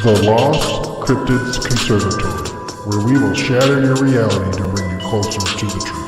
The Lost Cryptids Conservatory, where we will shatter your reality to bring you closer to the truth.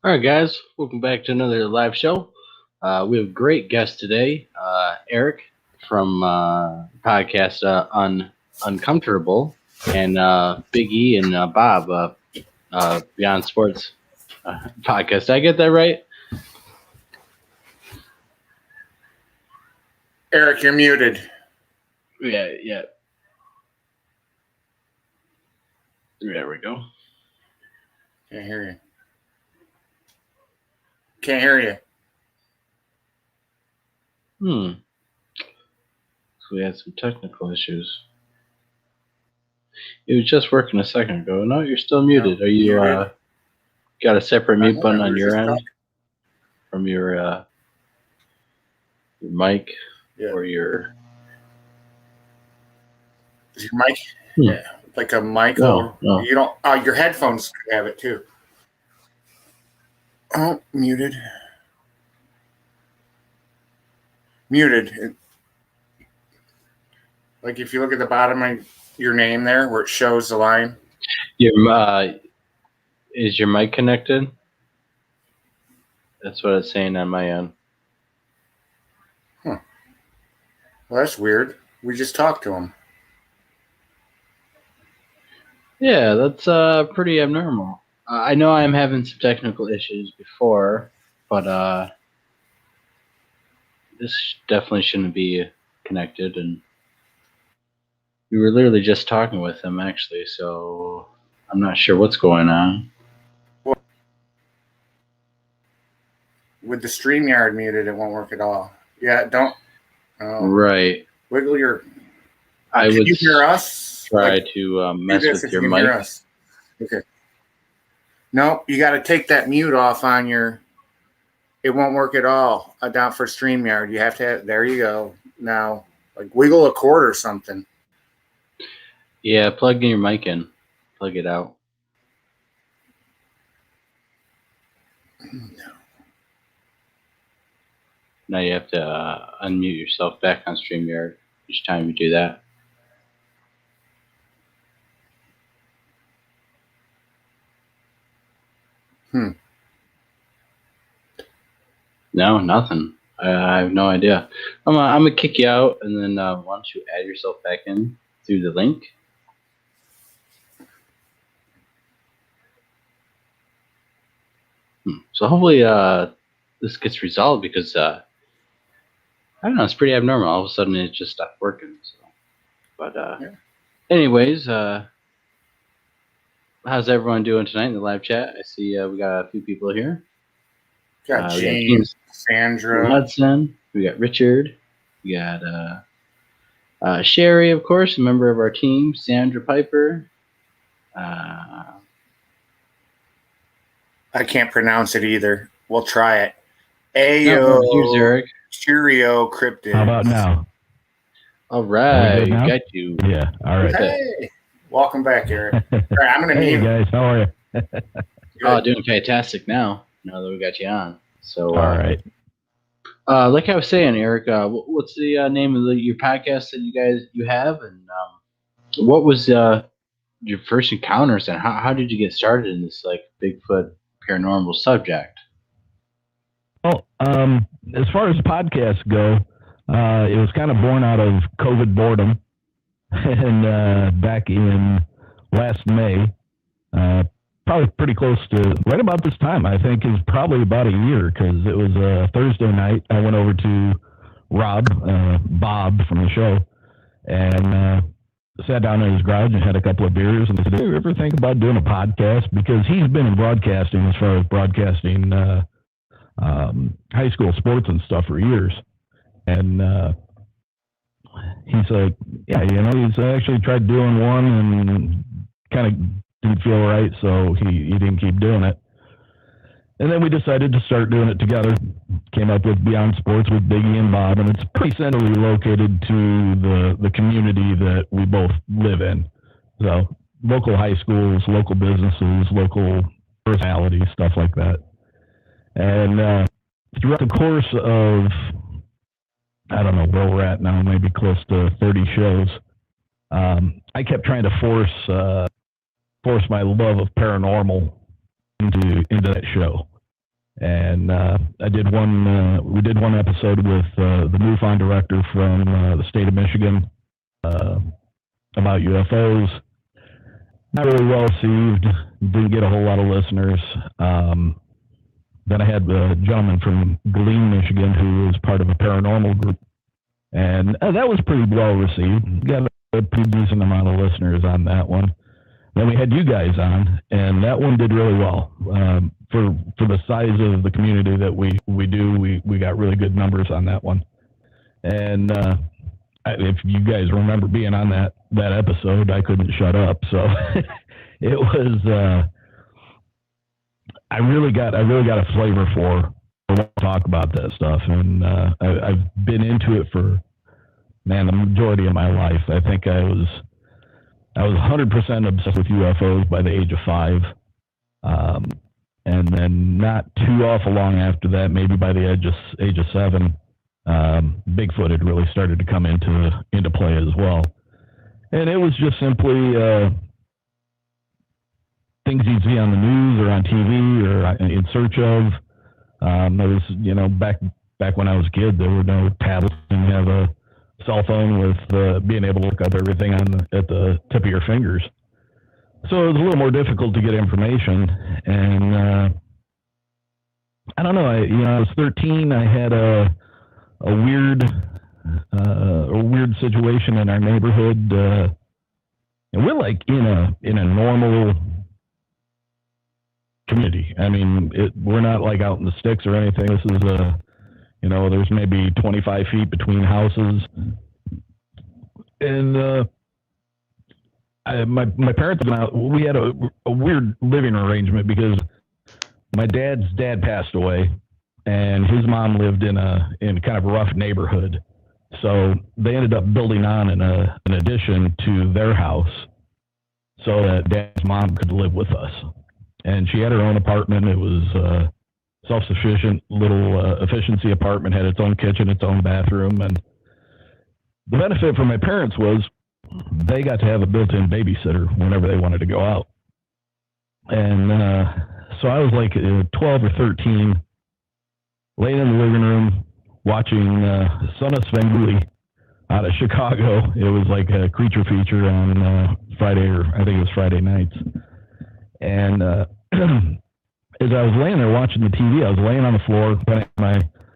All right, guys, welcome back to another live show. We have a great guest today, Erick from podcast uNcomfortable, and Big E and Bob Beyond Sports podcast. Did I get that right? Erick, you're muted. Yeah. There we go. Can't hear you. Can't hear you. So we had some technical issues. It was just working a second ago. No, you're still muted. Are you got a separate mute button on your end from your mic or your? Is your mic? Yeah, like a mic. No. You don't. Your headphones have it too. Oh, muted. Like if you look at the bottom of your name there, where it shows the line. Is your mic connected? That's what it's saying on my end. Huh. Well, that's weird. We just talked to him. Yeah, that's pretty abnormal. I know I'm having some technical issues before, but this definitely shouldn't be connected. And we were literally just talking with him, actually, so I'm not sure what's going on. With the StreamYard muted, it won't work at all. Yeah, don't. Right. Wiggle your. Can you hear us? Try to mess with your mic. Hear us. Okay. No, you got to take that mute off on your. It won't work at all. Down for StreamYard, you have to have. There you go. Now, like wiggle a cord or something. Yeah, plug in your mic in. Plug it out. No. Now you have to unmute yourself back on StreamYard each time you do that. No, nothing. I have no idea. I'm gonna kick you out, and then why don't you add yourself back in through the link? So hopefully this gets resolved, because I don't know, it's pretty abnormal. All of a sudden it just stopped working. So, but anyways, how's everyone doing tonight in the live chat? I see we got a few people here. We got James, Sandra, Hudson. We got Richard. We got Sherry, of course, a member of our team. Sandra Piper. I can't pronounce it either. We'll try it. Here's Erick. Cheerio Cryptids. How about now? All right, got you. Yeah, all right. Hey. Welcome back, Eric. All right, I'm going to Hey mute. guys, how are you? Oh, doing fantastic now that we got you on. So, All right. like I was saying, Eric, what's the name of your podcast that you have, and what was your first encounters, and how did you get started in this like Bigfoot paranormal subject? Well, as far as podcasts go, it was kind of born out of COVID boredom, and back in last May, probably pretty close to right about this time. I think is probably about a year, because it was a Thursday night. I went over to Bob from the show, and sat down in his garage and had a couple of beers, and said, "Do you ever think about doing a podcast?" Because he's been in broadcasting, as far as broadcasting high school sports and stuff, for years. And he's like, yeah, he's actually tried doing one and kind of didn't feel right, so he didn't keep doing it. And then we decided to start doing it together. Came up with Beyond Sports with Biggie and Bob, and it's pretty centrally located to the community that we both live in. So local high schools, local businesses, local personalities, stuff like that. And throughout the course of, I don't know where we're at now, maybe close to 30 shows, I kept trying to force my love of paranormal into that show. And we did one episode with the MUFON director from the state of Michigan about UFOs. Not really well received, didn't get a whole lot of listeners. Then I had a gentleman from Glean, Michigan, who was part of a paranormal group, and that was pretty well received. Got a pretty decent amount of listeners on that one. Then we had you guys on, and that one did really well. For the size of the community that we got really good numbers on that one. And if you guys remember being on that episode, I couldn't shut up. So it was. I really got a flavor for want to talk about that stuff, and I've been into it for the majority of my life. I think I was 100% obsessed with UFOs by the age of 5, and then not too awful long after that, maybe by the age of 7, Bigfoot had really started to come into play as well, and it was just simply things you'd see on the news or on TV or in search of. There was, back when I was a kid, there were no tablets, and you have a cell phone with being able to look up everything at the tip of your fingers. So it was a little more difficult to get information. And I don't know. I was 13. I had a weird situation in our neighborhood, and we're like in a normal community. I mean, we're not like out in the sticks or anything. This is there's maybe 25 feet between houses, and my parents went out. We had a weird living arrangement because my dad's dad passed away, and his mom lived in kind of a rough neighborhood. So they ended up building on an addition to their house so that Dad's mom could live with us. And she had her own apartment. It was self-sufficient little efficiency apartment, had its own kitchen, its own bathroom. And the benefit for my parents was they got to have a built-in babysitter whenever they wanted to go out. And so I was like 12 or 13, laying in the living room, watching Son of Svengoolie out of Chicago. It was like a creature feature on Friday, or I think it was Friday nights. And as I was laying there watching the TV, I was laying on the floor,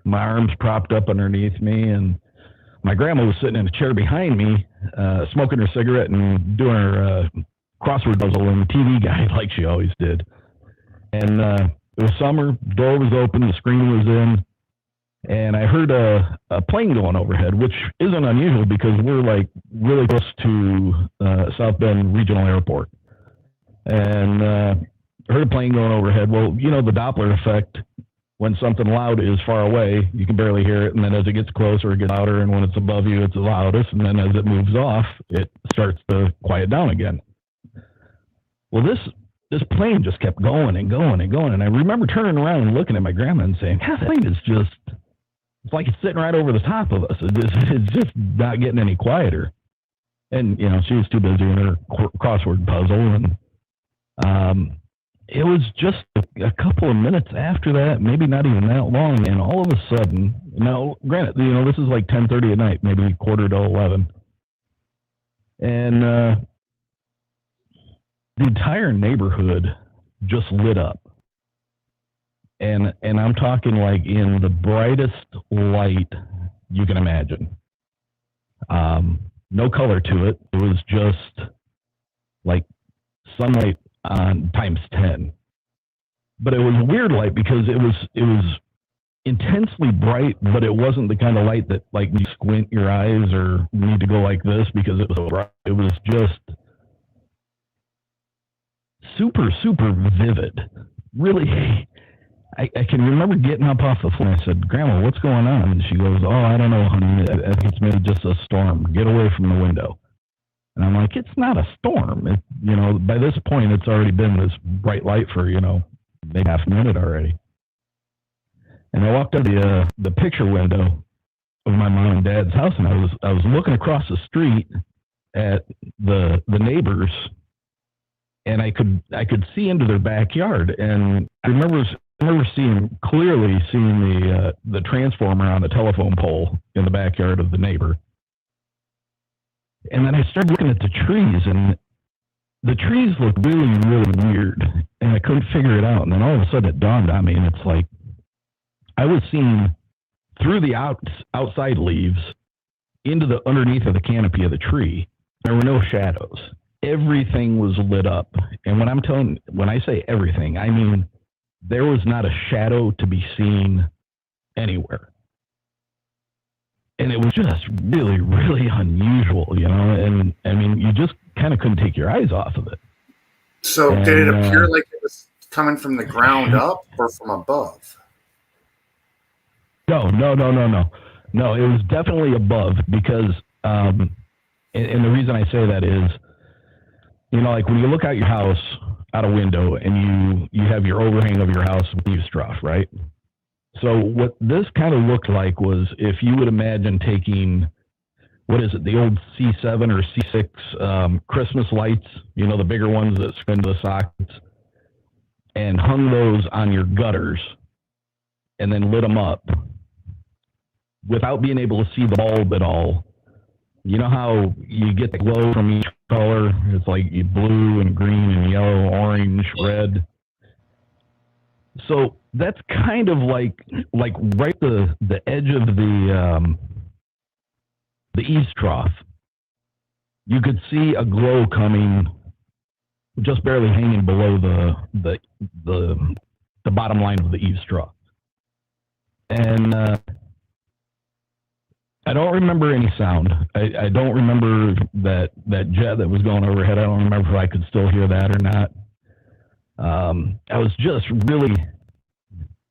my arms propped up underneath me, and my grandma was sitting in a chair behind me, smoking her cigarette and doing her crossword puzzle and the TV guide like she always did. And it was summer, door was open, the screen was in, and I heard a plane going overhead, which isn't unusual because we're like really close to South Bend Regional Airport. And I heard a plane going overhead. Well, the Doppler effect, when something loud is far away, you can barely hear it. And then as it gets closer, it gets louder. And when it's above you, it's the loudest. And then as it moves off, it starts to quiet down again. Well, this plane just kept going and going and going. And I remember turning around and looking at my grandma and saying, "God, that plane is just, it's like it's sitting right over the top of us. It's just not getting any quieter." And, you know, she was too busy in her crossword puzzle. And it was just a couple of minutes after that, maybe not even that long. And all of a sudden, now, granted, you know, this is like 10:30 at night, maybe quarter to 11. And the entire neighborhood just lit up. And I'm talking like in the brightest light you can imagine. No color to it. It was just like sunlight on times 10. But it was weird light because it was intensely bright, but it wasn't the kind of light that like you squint your eyes or need to go like this because it was so bright. It was just super, super vivid. Really, I can remember getting up off the floor and I said, "Grandma, what's going on?" And she goes, "Oh, I don't know, honey. I think it's maybe just a storm. Get away from the window." And I'm like, "It's not a storm. You know, by this point, it's already been this bright light for, you know, maybe half a minute already." And I walked out the picture window of my mom and dad's house, and I was looking across the street at the neighbors, and I could see into their backyard. And I remember clearly seeing the transformer on the telephone pole in the backyard of the neighbor. And then I started looking at the trees, and the trees looked really, really weird, and I couldn't figure it out. And then all of a sudden it dawned on me, and it's like I was seeing through the outside leaves into the underneath of the canopy of the tree. There were no shadows. Everything was lit up. And when I say everything, I mean there was not a shadow to be seen anywhere. And it was just really, really unusual, you know, and I mean, you just kind of couldn't take your eyes off of it. So did it appear like it was coming from the ground up or from above? No. No, it was definitely above because, and the reason I say that is, you know, like when you look out your house out a window and you have your overhang of your house with eaves trough, right? So what this kind of looked like was if you would imagine taking, what is it, the old C7 or C6 Christmas lights, you know, the bigger ones that spin the sockets, and hung those on your gutters and then lit them up without being able to see the bulb at all. You know how you get the glow from each color? It's like blue and green and yellow, orange, red. So that's kind of like right the edge of the eaves trough. You could see a glow coming, just barely hanging below the bottom line of the eaves trough. And I don't remember any sound. I don't remember that jet that was going overhead. I don't remember if I could still hear that or not. I was just really,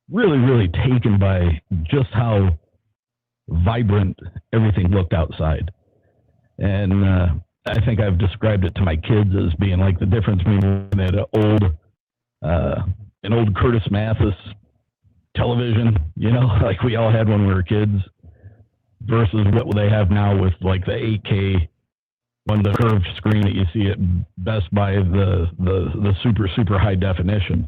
really, really taken by just how vibrant everything looked outside. And I think I've described it to my kids as being like the difference between an old Curtis Mathis television, you know, like we all had when we were kids, versus what they have now with like the 8K on the curved screen that you see at Best Buy, the super, super high definition,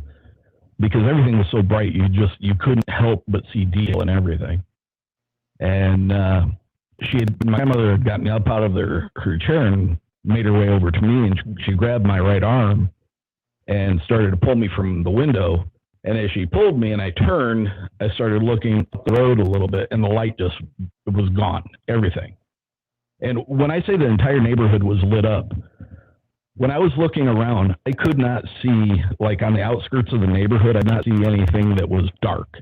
because everything was so bright, you couldn't help but see detail and everything. And my grandmother had gotten up out of her chair and made her way over to me, and she grabbed my right arm and started to pull me from the window. And as she pulled me and I turned, I started looking up the road a little bit, and the light just was gone, everything. And when I say the entire neighborhood was lit up, when I was looking around, I could not see, like on the outskirts of the neighborhood, I did not see anything that was dark.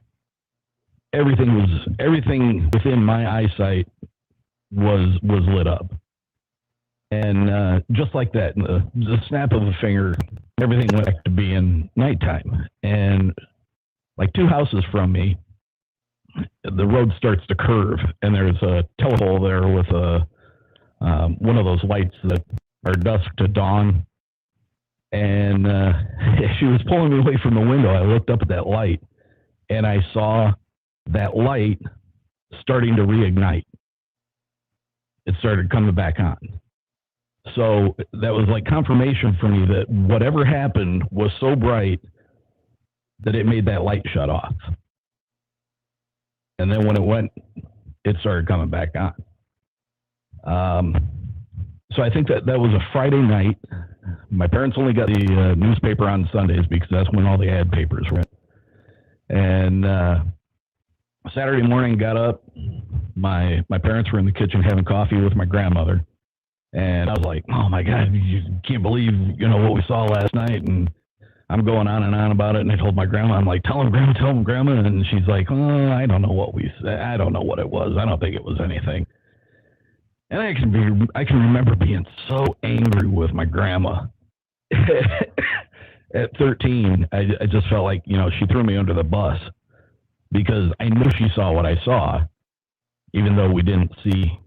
Everything within my eyesight was lit up. And just like that, in the snap of a finger, everything went back to being nighttime. And like 2 houses from me, the road starts to curve, and there's a telepole there with one of those lights that are dusk to dawn. And as she was pulling me away from the window, I looked up at that light, and I saw that light starting to reignite. It started coming back on. So that was like confirmation for me that whatever happened was so bright that it made that light shut off. And then when it went, it started coming back on. So I think that was a Friday night. My parents only got the newspaper on Sundays because that's when all the ad papers were in. And Saturday morning, got up. My parents were in the kitchen having coffee with my grandmother. And I was like, oh my God, you can't believe, what we saw last night. And I'm going on and on about it. And I told my grandma, I'm like, tell him, grandma. And she's like, oh, I don't know what we said. I don't know what it was. I don't think it was anything. And I can remember being so angry with my grandma. At 13, I just felt like, she threw me under the bus because I knew she saw what I saw, even though we didn't see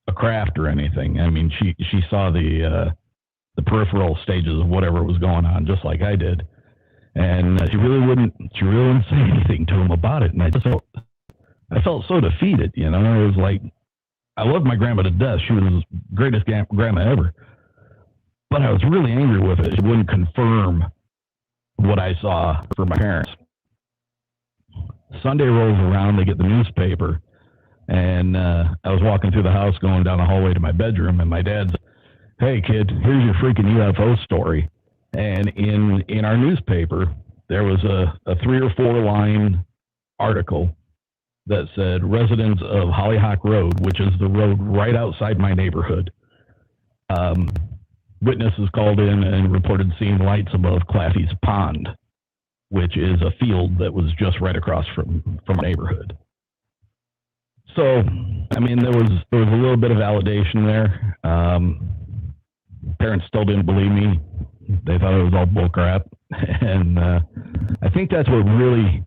a craft or anything. I mean, she saw the peripheral stages of whatever was going on, just like I did. And she really wouldn't say anything to him about it. And I felt so defeated, It was like, I loved my grandma to death. She was the greatest grandma ever. But I was really angry with it. She wouldn't confirm what I saw for my parents. Sunday rolls around, they get the newspaper, and I was walking through the house going down the hallway to my bedroom, and my dad's, hey, kid, here's your freaking UFO story. And in our newspaper, there was a 3 or 4 line article that said, residents of Hollyhock Road, which is the road right outside my neighborhood, witnesses called in and reported seeing lights above Claffey's Pond, which is a field that was just right across from our neighborhood. So, I mean, there was a little bit of validation there. Parents still didn't believe me. They thought it was all bull crap. And I think that's really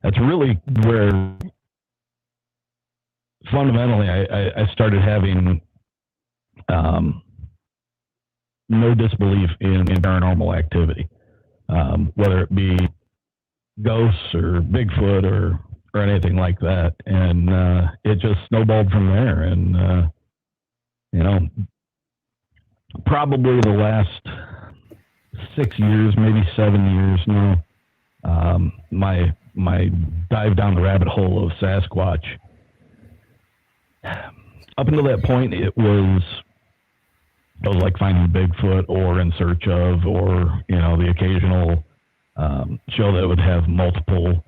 where fundamentally I started having no disbelief in paranormal activity, whether it be ghosts or Bigfoot or anything like that. And it just snowballed from there. And, probably the last 6 years, maybe 7 years now, my dive down the rabbit hole of Sasquatch. Up until that point, it was like finding Bigfoot or in search of, or, the occasional show that would have multiple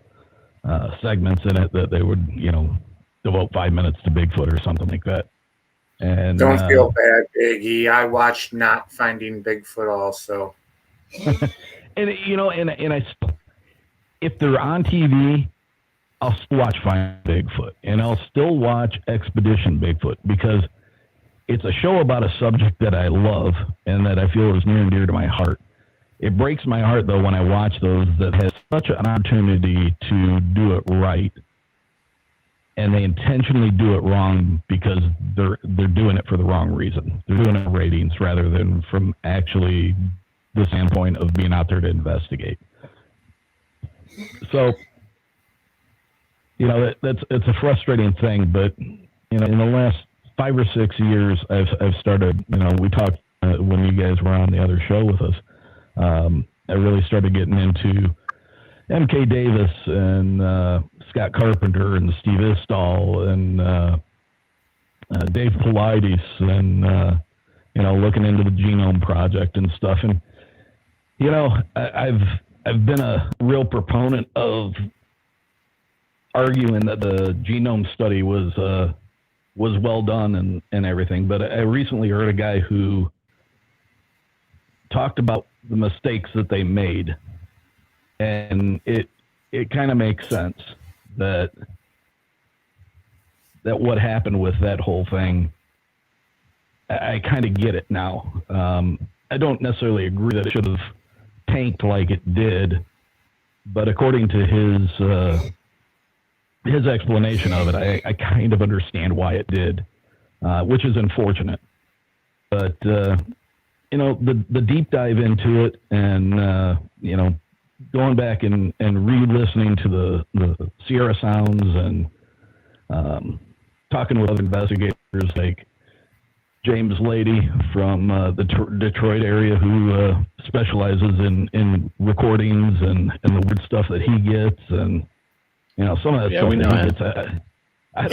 segments in it that they would, devote 5 minutes to Bigfoot or something like that. And don't feel bad, Biggie. I watched Not Finding Bigfoot also. And if they're on TV, I'll still watch Find Bigfoot, and I'll still watch Expedition Bigfoot because it's a show about a subject that I love and that I feel is near and dear to my heart. It breaks my heart, though, when I watch those that have such an opportunity to do it right, and they intentionally do it wrong because they're doing it for the wrong reason. They're doing it for ratings rather than from actually the standpoint of being out there to investigate. So, it's a frustrating thing, but in the last 5 or 6 years, I've started. We talked when you guys were on the other show with us. I really started getting into M.K. Davis and Scott Carpenter and Steve Istall and Dave Paulides and looking into the Genome Project and stuff. And I've been a real proponent of arguing that the genome study was well done and everything, but I recently heard a guy who talked about the mistakes that they made, and it kind of makes sense that what happened with that whole thing. I kind of get it now. I don't necessarily agree that it should have tanked like it did, but according to his explanation of it, I kind of understand why it did, which is unfortunate. But the deep dive into it, and going back and re-listening to the Sierra sounds, and talking with other investigators like James Lady from the Detroit area, who specializes in recordings and the weird stuff that he gets, and some of that stuff that he gets. I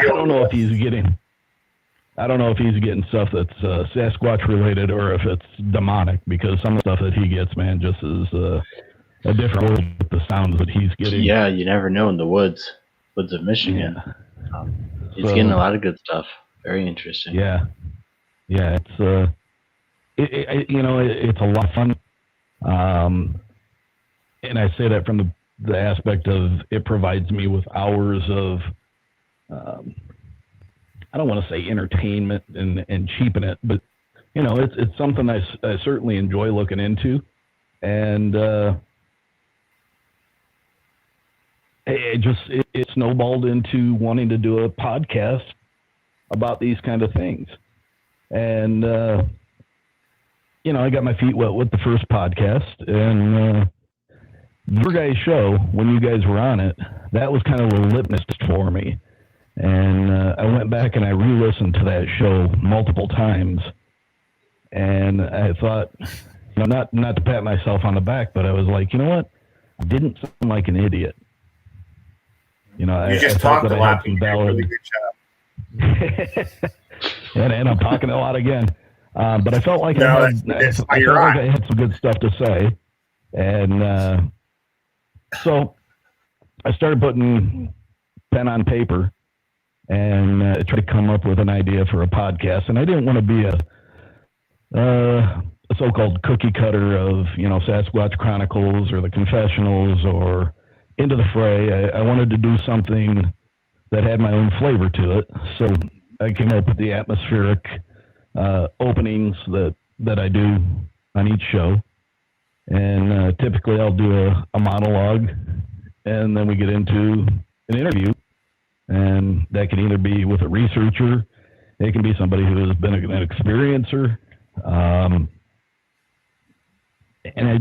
don't know if he's getting. I don't know if he's getting stuff that's Sasquatch related or if it's demonic, because some of the stuff that he gets, man, just is a different world with the sounds that he's getting. Yeah, you never know in the woods of Michigan. He's getting a lot of good stuff. Very interesting. Yeah, it's it's a lot of fun, and I say that from the aspect of it provides me with hours of. I don't want to say entertainment and cheapen it, but it's something I certainly enjoy looking into, and it snowballed into wanting to do a podcast about these kind of things, and I got my feet wet with the first podcast, and your guys' show, when you guys were on it, that was kind of a litmus for me. And I went back and I re-listened to that show multiple times, and I thought, not to pat myself on the back, but I was like, you know what? I didn't sound like an idiot. You just talked a lot. You did a really good job. and I'm talking a lot again, but I felt like I had some good stuff to say, and so I started putting pen on paper and try to come up with an idea for a podcast. And I didn't want to be a so-called cookie cutter of, Sasquatch Chronicles or the Confessionals or Into the Fray. I wanted to do something that had my own flavor to it. So I came up with the atmospheric openings that I do on each show. And typically I'll do a monologue, and then we get into an interview. And that can either be with a researcher, it can be somebody who has been an experiencer. And I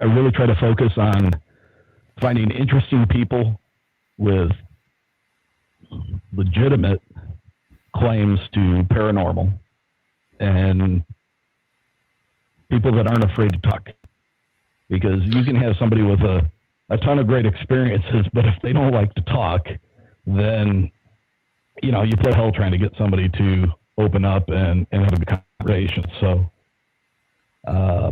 really try to focus on finding interesting people with legitimate claims to paranormal and people that aren't afraid to talk. Because you can have somebody with a ton of great experiences, but if they don't like to talk, then you play hell trying to get somebody to open up and have a good conversation. So I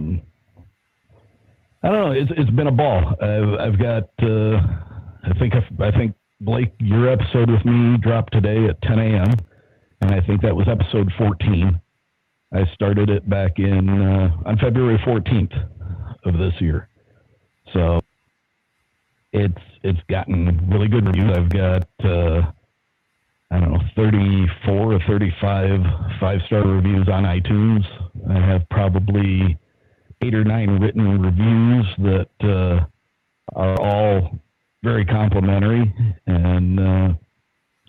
don't know. It's been a ball. I've got. I think Blake, your episode with me dropped today at 10 a.m. and I think that was episode 14. I started it back on February 14th of this year. So it's gotten really good reviews. I've got 34 or 35 5-star reviews on iTunes. I have probably 8 or 9 written reviews that are all very complimentary, and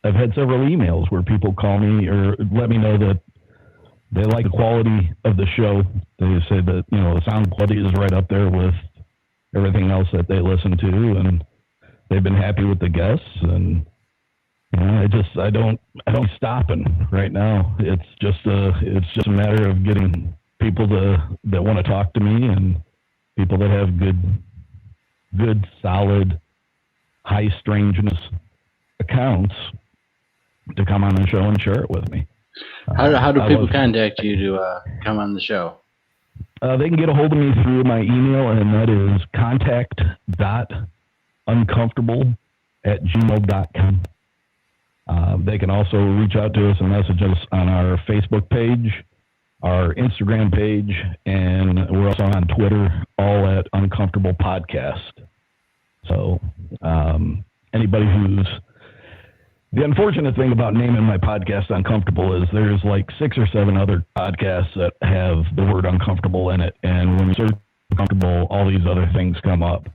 I've had several emails where people call me or let me know that they like the quality of the show. They say that the sound quality is right up there with everything else that they listen to, and they've been happy with the guests. And I don't stopping right now. It's just a matter of getting people that want to talk to me, and people that have good solid high strangeness accounts to come on the show and share it with me. How do people contact you to come on the show? They can get a hold of me through my email, and that is contact.uncomfortable@gmail.com. They can also reach out to us and message us on our Facebook page, our Instagram page, and we're also on Twitter, all at Uncomfortable Podcast. So anybody the unfortunate thing about naming my podcast Uncomfortable is there's like 6 or 7 other podcasts that have the word uncomfortable in it. And when you search uncomfortable, all these other things come up.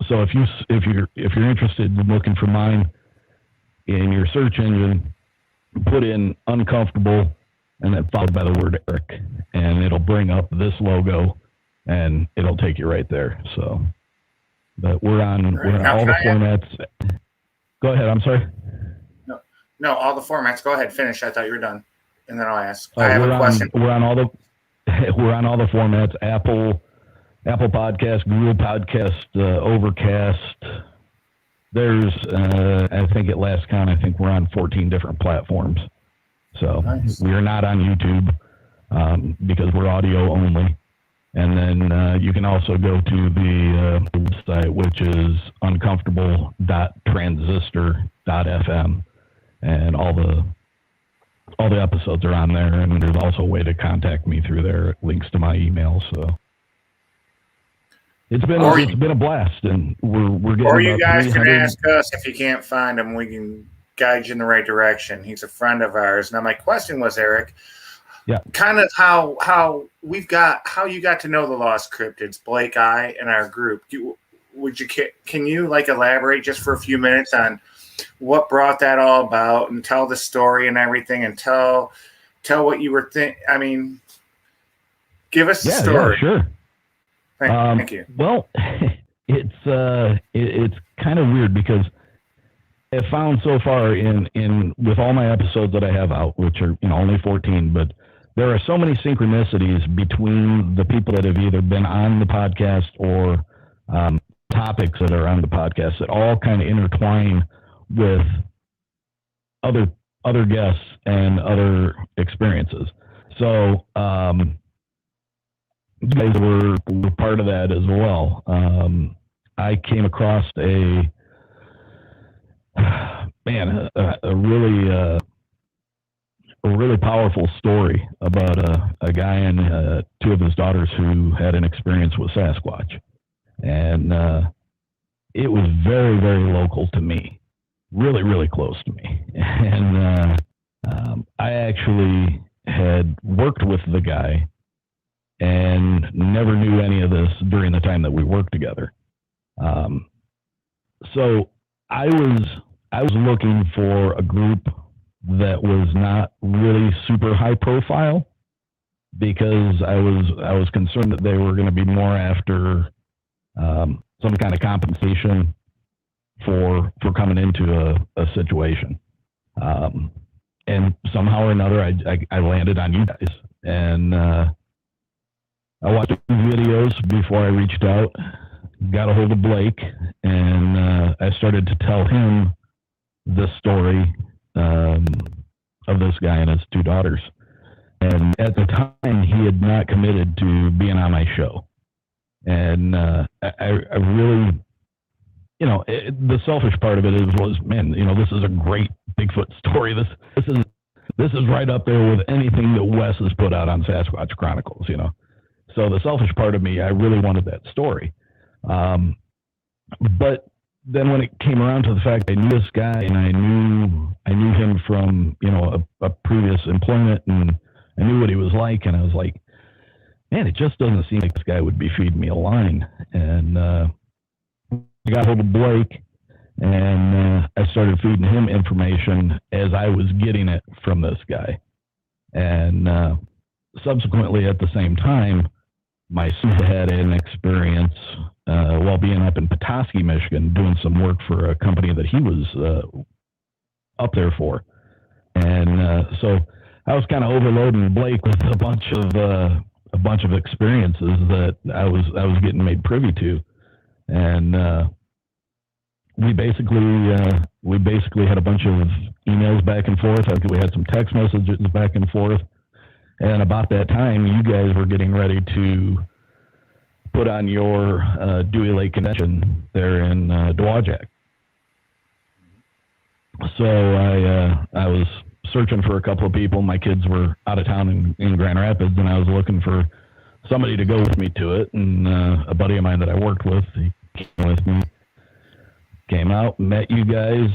So if you're interested in looking for mine in your search engine, put in Uncomfortable and then followed by the word Erick, and it'll bring up this logo, and it'll take you right there. So, but we're on all the formats. Go ahead. I'm sorry. No, all the formats. Go ahead, finish. I thought you were done, and then I'll ask. I have a question. We're on all the formats: Apple Podcast, Google Podcast, Overcast. There's, I think at last count, I think we're on 14 different platforms. So nice. We are not on YouTube because we're audio only. And then you can also go to the website, which is uncomfortable.transistor.fm. And all the episodes are on there, and there's also a way to contact me through there. Links to my email. So it's been a blast, and we're getting. Or you guys can ask us if you can't find him. We can guide you in the right direction. He's a friend of ours. Now, my question was, Erick, kind of how you got to know the Lost Cryptids, Blake, I, and our group. Can you like elaborate just for a few minutes on what brought that all about, and tell the story and everything, and tell what you were thinking? I mean, give us the story. Yeah, sure. Thank you. Well, it's kind of weird because I've found so far in with all my episodes that I have out, which are only 14, but there are so many synchronicities between the people that have either been on the podcast or topics that are on the podcast that all kind of intertwine with other guests and other experiences. So you guys were part of that as well. I came across a really powerful story about a guy and two of his daughters who had an experience with Sasquatch, and it was very, very local to me. Really, really close to me. And I actually had worked with the guy and never knew any of this during the time that we worked together. So I was looking for a group that was not really super high profile, because I was concerned that they were going to be more after some kind of compensation for coming into a situation. And somehow or another, I landed on you guys. And I watched videos before I reached out, got a hold of Blake, and I started to tell him the story of this guy and his two daughters. And at the time, he had not committed to being on my show. And I really... the selfish part of it was, man, this is a great Bigfoot story. This is right up there with anything that Wes has put out on Sasquatch Chronicles, So the selfish part of me, I really wanted that story. But then when it came around to the fact I knew this guy and I knew him from, a previous employment, and I knew what he was like, and I was like, man, it just doesn't seem like this guy would be feeding me a line. And I got hold of Blake, and I started feeding him information as I was getting it from this guy. And subsequently, at the same time, my son had an experience while being up in Petoskey, Michigan, doing some work for a company that he was up there for. And so I was kind of overloading Blake with a bunch of experiences that I was getting made privy to. And we basically had a bunch of emails back and forth. I think we had some text messages back and forth. And about that time, you guys were getting ready to put on your Dewey Lake Convention there in Dowagiac. So I was searching for a couple of people. My kids were out of town in Grand Rapids, and I was looking for somebody to go with me to it. And a buddy of mine that I worked with, he came with me, came out, met you guys.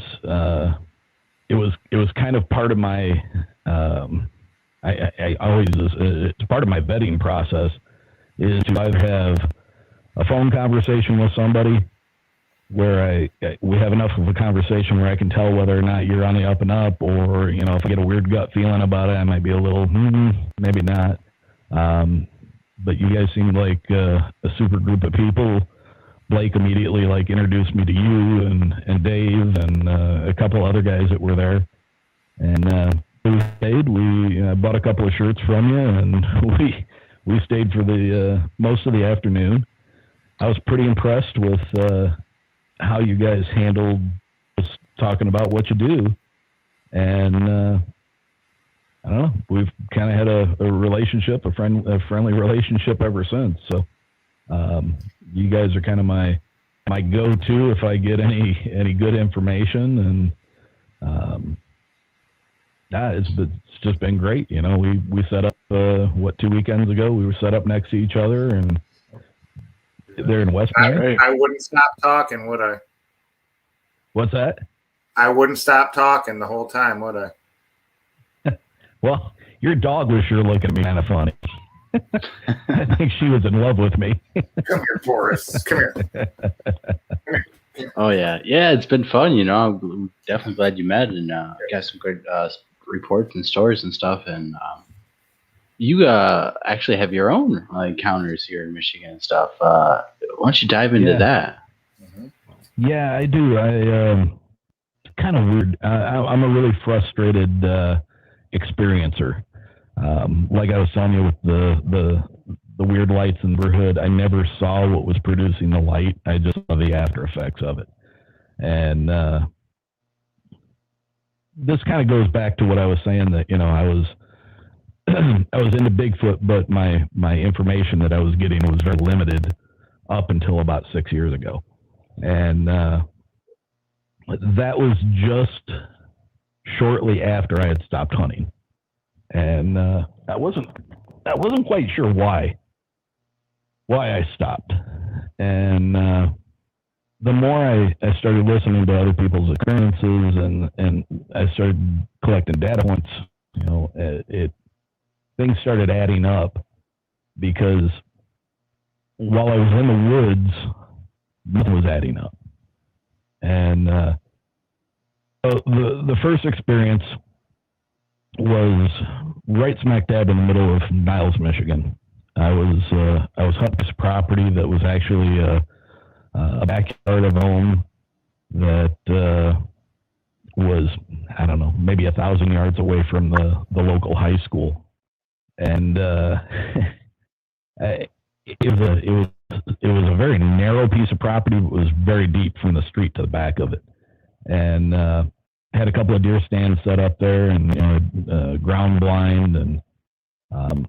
It was kind of part of my I always, it's part of my vetting process, is to either have a phone conversation with somebody where we have enough of a conversation where I can tell whether or not you're on the up and up, or, you know, if I get a weird gut feeling about it, I might be a little, maybe not. But you guys seem like a super group of people. Blake immediately like introduced me to you and Dave and a couple other guys that were there. And we stayed. We bought a couple of shirts from you, and we stayed for the most of the afternoon. I was pretty impressed with how you guys handled just talking about what you do. And I don't know, we've kind of had a relationship, a friendly relationship ever since. So you guys are kind of my go-to if I get any good information. And it's just been great. You know, we set up 2 weekends ago, we were set up next to each other, and they're in West Point. I wouldn't stop talking, would I? What's that? I wouldn't stop talking the whole time, would I? Well, your dog was sure looking at me kind of funny. I think she was in love with me. Come here, Forrest. Come here. Oh yeah, it's been fun. You know, I'm definitely glad you met, and got some great reports and stories and stuff. And you actually have your own encounters here in Michigan and stuff. Why don't you dive into that? Yeah, I do. It's kind of weird. I'm a really frustrated experiencer. Like I was telling you with the weird lights in the neighborhood, I never saw what was producing the light. I just saw the after effects of it. And this kind of goes back to what I was saying, that, you know, I was into Bigfoot, but my information that I was getting was very limited up until about 6 years ago. And that was just shortly after I had stopped hunting. And I wasn't quite sure why I stopped. And the more I started listening to other people's experiences and I started collecting data points, you know, things started adding up, because while I was in the woods, nothing was adding up. And so the first experience was right smack dab in the middle of Niles, Michigan. I was hunting this property that was actually a backyard of a home that was, I don't know, maybe 1,000 yards away from the local high school. And it was a very narrow piece of property. It was very deep from the street to the back of it. And had a couple of deer stands set up there, and, you know, ground blind, and I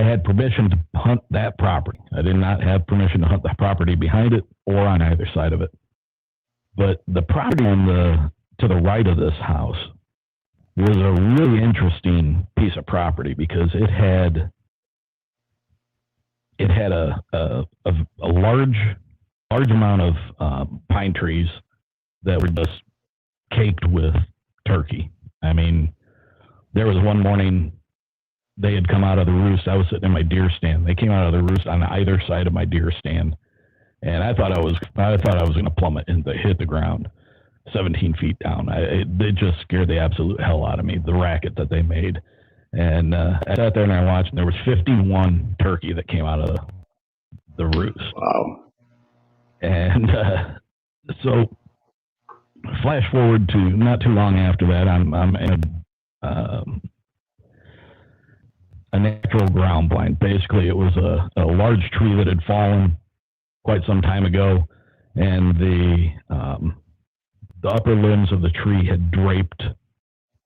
had permission to hunt that property. I did not have permission to hunt the property behind it or on either side of it. But the property to the right of this house was a really interesting piece of property, because it had a large amount of pine trees that were just caked with turkey. I mean, there was one morning they had come out of the roost. I was sitting in my deer stand. They came out of the roost on either side of my deer stand, and I thought I was going to plummet and hit the ground 17 feet down. It just scared the absolute hell out of me, the racket that they made. And I sat there and I watched, and there was 51 turkey that came out of the roost. Wow. And so flash forward to not too long after that, I'm in a natural ground blind. Basically, it was a large tree that had fallen quite some time ago, and the upper limbs of the tree had draped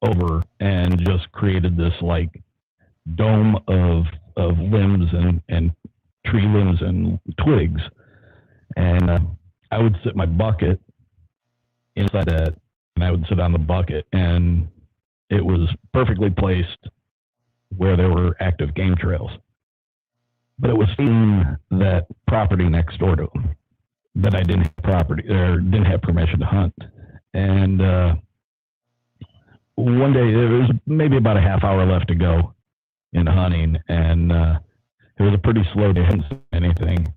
over and just created this like dome of limbs and tree limbs and twigs. And I would sit my bucket inside that, and I would sit on the bucket, and it was perfectly placed where there were active game trails. But it was in that property next door to them that I didn't have permission to hunt. And one day, there was maybe about a half hour left to go in hunting, and it was a pretty slow day, I hadn't seen anything.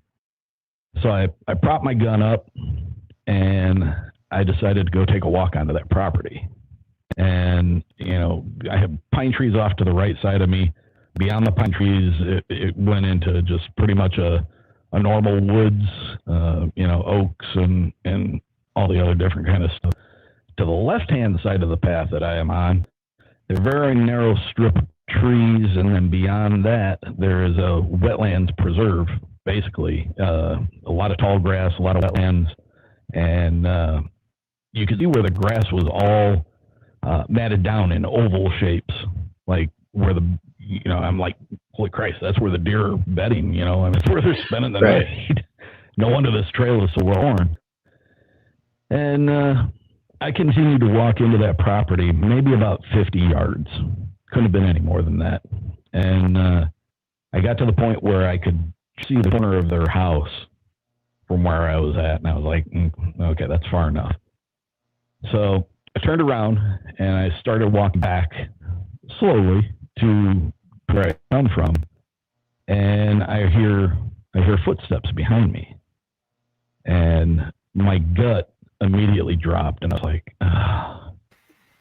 So I propped my gun up, and I decided to go take a walk onto that property. And, I have pine trees off to the right side of me. Beyond the pine trees, it went into just pretty much a normal woods, oaks and all the other different kind of stuff. To the left-hand side of the path that I am on, they're very narrow strip of trees, and then beyond that, there is a wetlands preserve, basically. A lot of tall grass, a lot of wetlands, and you could see where the grass was all matted down in oval shapes, like where I'm like, holy Christ, that's where the deer are bedding, that's where they're spending the night. No wonder this trail is so worn. And I continued to walk into that property, maybe about 50 yards. Couldn't have been any more than that. And I got to the point where I could see the corner of their house from where I was at, and I was like, okay, that's far enough. So I turned around and I started walking back slowly to where I come from, and I hear footsteps behind me, and my gut immediately dropped, and I was like,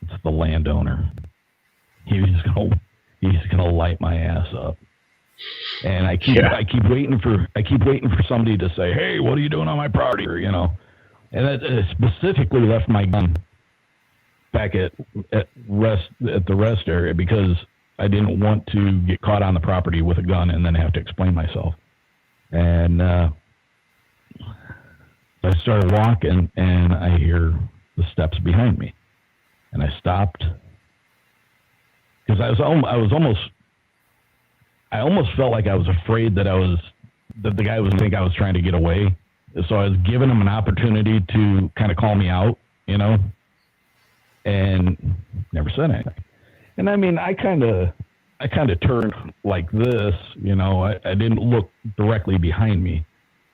it's the landowner. He's gonna light my ass up. And I keep waiting for somebody to say, hey, what are you doing on my property? And I specifically left my gun back at the rest area because I didn't want to get caught on the property with a gun and then have to explain myself. And I started walking, and I hear the steps behind me, and I stopped because I almost felt like I was afraid that the guy was think I was trying to get away. So I was giving him an opportunity to kind of call me out, and never said anything. And I mean, I kind of turned like this, I didn't look directly behind me,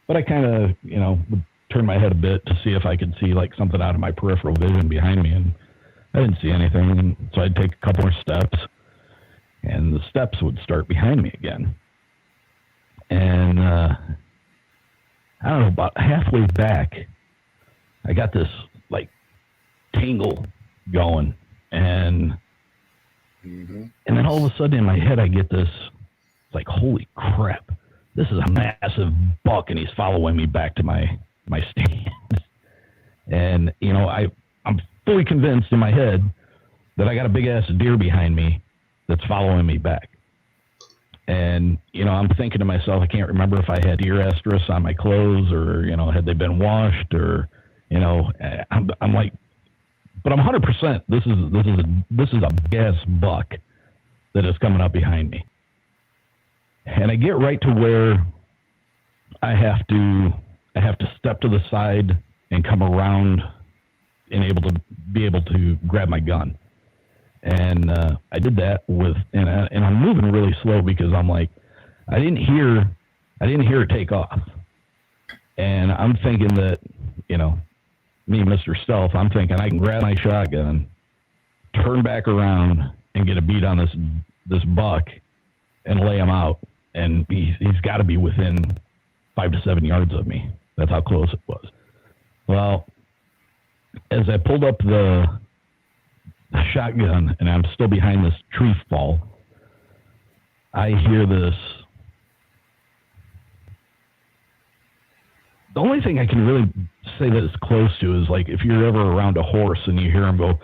but I kind of, would turn my head a bit to see if I could see like something out of my peripheral vision behind me, and I didn't see anything. And so I'd take a couple more steps, and the steps would start behind me again. And I don't know, about halfway back, I got this like tingle going, and then all of a sudden in my head I get this like, holy crap, this is a massive buck, and he's following me back to my stand. And I'm fully convinced in my head that I got a big ass deer behind me that's following me back. And I'm thinking to myself, I can't remember if I had deer estrus on my clothes, or had they been washed, or I'm like, but I'm 100%. This is a big ass buck that is coming up behind me. And I get right to where I have to step to the side and come around and be able to grab my gun. And I did that and I'm moving really slow because I'm like, I didn't hear it take off. And I'm thinking that, me, Mr. Stealth, I'm thinking I can grab my shotgun, turn back around, and get a beat on this buck and lay him out. And he's got to be within 5 to 7 yards of me. That's how close it was. Well, as I pulled up the shotgun and I'm still behind this tree fall, I hear this. The only thing I can really say that it's close to is like if you're ever around a horse and you hear him go,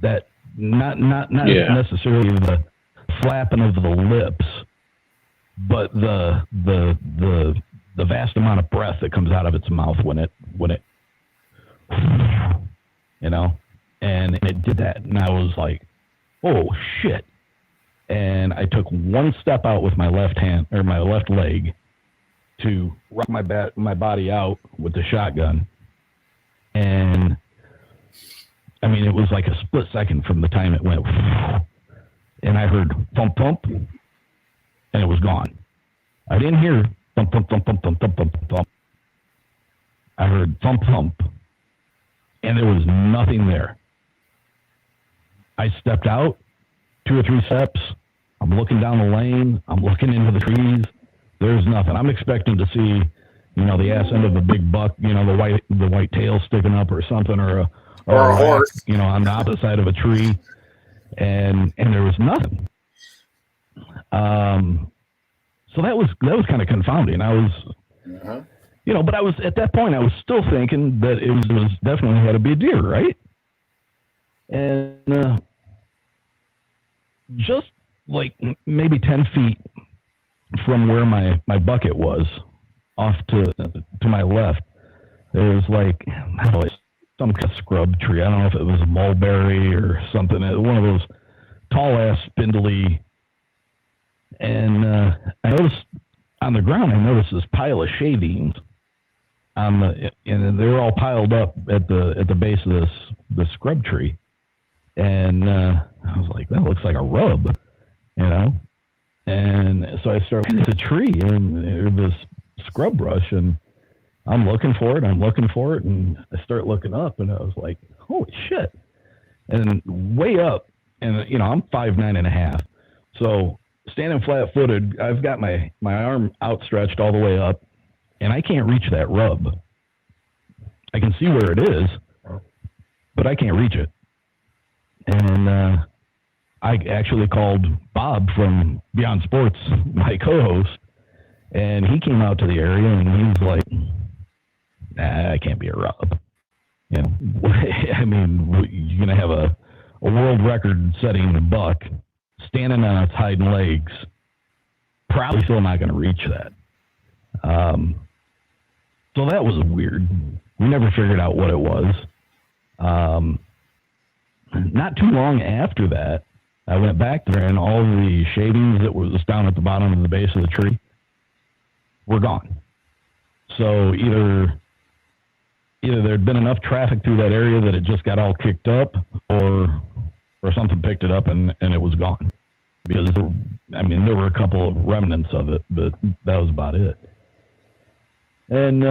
that not necessarily the flapping of the lips, but the vast amount of breath that comes out of its mouth when it and it did that, and I was like, oh shit. And I took one step out with my left hand, or my left leg, to rock my body out with the shotgun. And I mean, it was like a split second from the time it went, and I heard thump thump, and it was gone. I didn't hear thump thump thump thump thump thump thump thump. I heard thump thump, and there was nothing there. I stepped out 2 or 3 steps. I'm looking down the lane. I'm looking into the trees. There's nothing. I'm expecting to see, the ass end of a big buck, the white tail sticking up or something, or a horse, on the opposite side of a tree, and there was nothing. So that was kind of confounding. I was, but I was at that point, I was still thinking that it was definitely had to be a deer, right? And just like maybe 10 feet from where my bucket was, off to my left, there was like, I don't know, some kind of scrub tree. I don't know if it was a mulberry or something. One of those tall ass spindly. And I noticed on the ground, I noticed this pile of shavings and they were all piled up at the base of this scrub tree. And I was like, that looks like a rub, And so I started looking at the tree and this scrub brush, and I'm looking for it, and I start looking up, and I was like, holy shit. And way up, and I'm 5'9.5", so standing flat-footed, I've got my arm outstretched all the way up, and I can't reach that rub. I can see where it is, but I can't reach it. And I actually called Bob from Beyond Sports, my co-host, and he came out to the area, and he was like, nah, I can't be a rub. I mean, you're going to have a world record-setting buck standing on its hind legs, probably still not going to reach that. So that was weird. We never figured out what it was. Not too long after that, I went back there, and all the shavings that was down at the bottom of the base of the tree were gone. So either there'd been enough traffic through that area that it just got all kicked up, or something picked it up and it was gone. Because there were a couple of remnants of it, but that was about it. And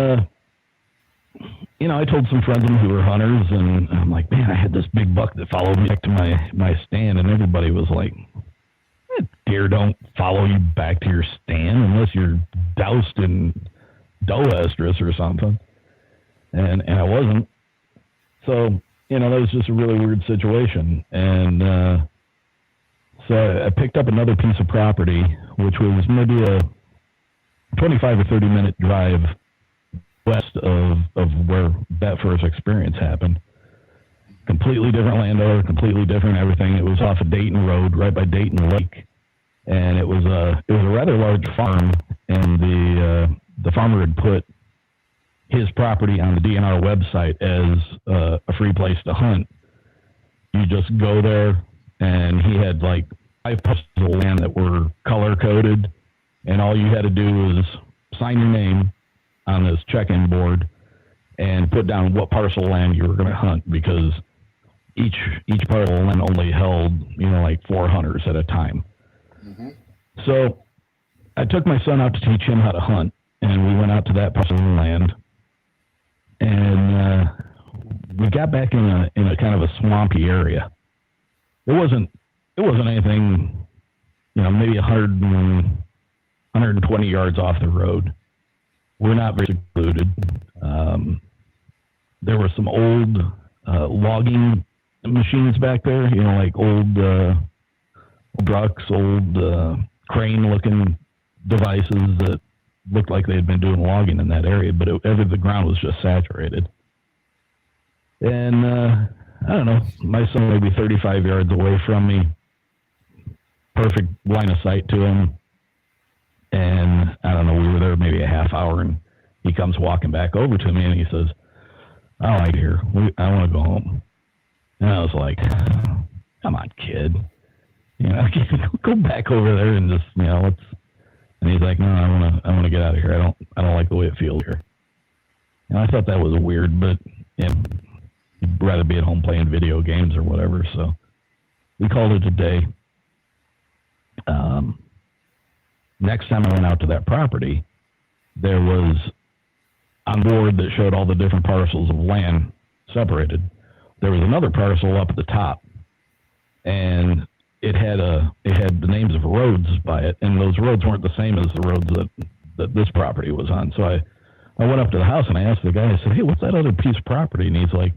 I told some friends who were hunters, and I'm like, man, I had this big buck that followed me back to my stand, and everybody was like, deer don't follow you back to your stand unless you're doused in doe estrus or something. And I wasn't. So, that was just a really weird situation. And so I picked up another piece of property, which was maybe a 25 or 30 minute drive west of where that first experience happened. Completely different landowner, completely different everything. It was off of Dayton Road, right by Dayton Lake. And it was a rather large farm, and the farmer had put his property on the DNR website as a free place to hunt. You just go there, and he had like 5 parcels of land that were color coded, and all you had to do was sign your name on this check-in board and put down what parcel of land you were going to hunt, because each parcel of land only held like 4 hunters at a time. Mm-hmm. So I took my son out to teach him how to hunt, and we went out to that parcel of land, and we got back in a kind of a swampy area. It wasn't anything, maybe 120 yards off the road. We're not very secluded. There were some old logging machines back there, like old trucks, old crane-looking devices that looked like they had been doing logging in that area, but the ground was just saturated. And I don't know, my son maybe 35 yards away from me, perfect line of sight to him. And I don't know, we were there maybe a half hour, and he comes walking back over to me, and he says, I like here. I want to go home. And I was like, come on, kid. Go back over there and just, let's. And he's like, no, I want to get out of here. I don't like the way it feels here. And I thought that was weird, but he'd rather be at home playing video games or whatever. So we called it a day. Next time I went out to that property, there was on board that showed all the different parcels of land separated. There was another parcel up at the top, and it had the names of roads by it, and those roads weren't the same as the roads that this property was on. So I went up to the house and I asked the guy, I said, hey, what's that other piece of property? And he's like,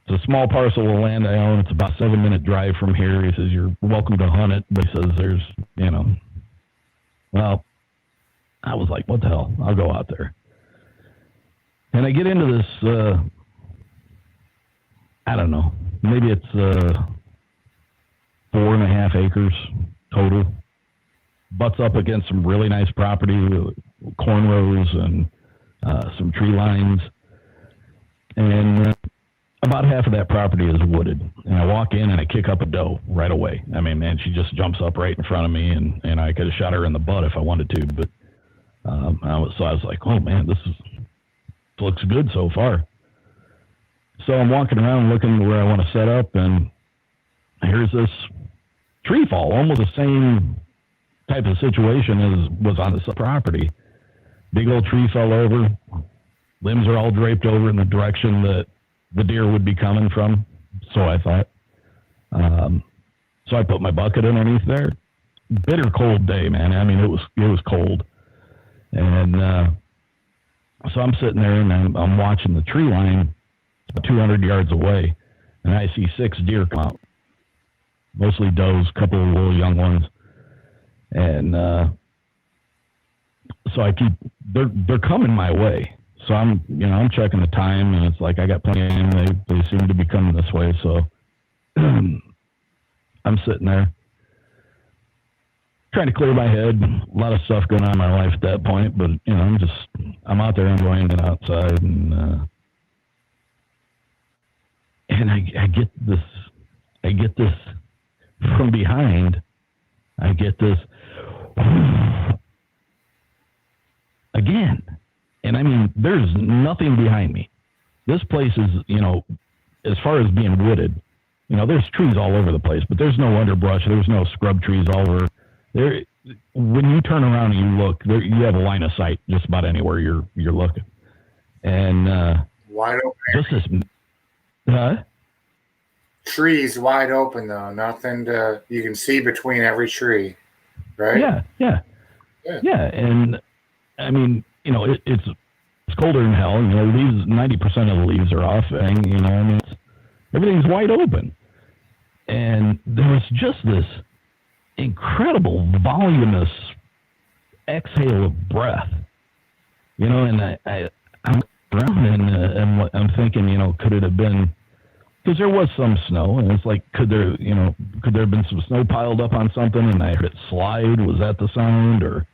it's a small parcel of land I own. It's about a 7-minute drive from here. He says, you're welcome to hunt it. But he says, there's, well, I was like, what the hell? I'll go out there. And I get into this, I don't know, maybe it's 4.5 acres total. Butts up against some really nice property, corn rows and some tree lines. And about half of that property is wooded. And I walk in and I kick up a doe right away. I mean, man, she just jumps up right in front of me, and I could have shot her in the butt if I wanted to. But I was like, oh, man, this looks good so far. So I'm walking around looking where I want to set up, and here's this tree fall, almost the same type of situation as was on this property. Big old tree fell over. Limbs are all draped over in the direction that the deer would be coming from, so I thought. So I put my bucket underneath there. Bitter cold day, man. I mean, it was cold. And so I'm sitting there and I'm watching the tree line 200 yards away, and I see 6 deer come out. Mostly does, a couple of little young ones. And so they're coming my way. So I'm checking the time, and it's like I got plenty of time. They seem to be coming this way. So I'm sitting there trying to clear my head. A lot of stuff going on in my life at that point, but I'm out there enjoying it outside, and I get this from behind. I get this again. And I mean, there's nothing behind me. This place is, as far as being wooded, there's trees all over the place, but there's no underbrush. There's no scrub trees all over. There, when you turn around and you look, you have a line of sight just about anywhere you're looking. And wide open. Just this, trees wide open though. Nothing you can see between every tree, right? Yeah. And I mean, it's colder than hell. Leaves, 90% of the leaves are off. And, everything's wide open. And there was just this incredible voluminous exhale of breath. And I'm around and I'm thinking, could it have been, because there was some snow, and it's like, could there have been some snow piled up on something and I heard it slide? Was that the sound? Or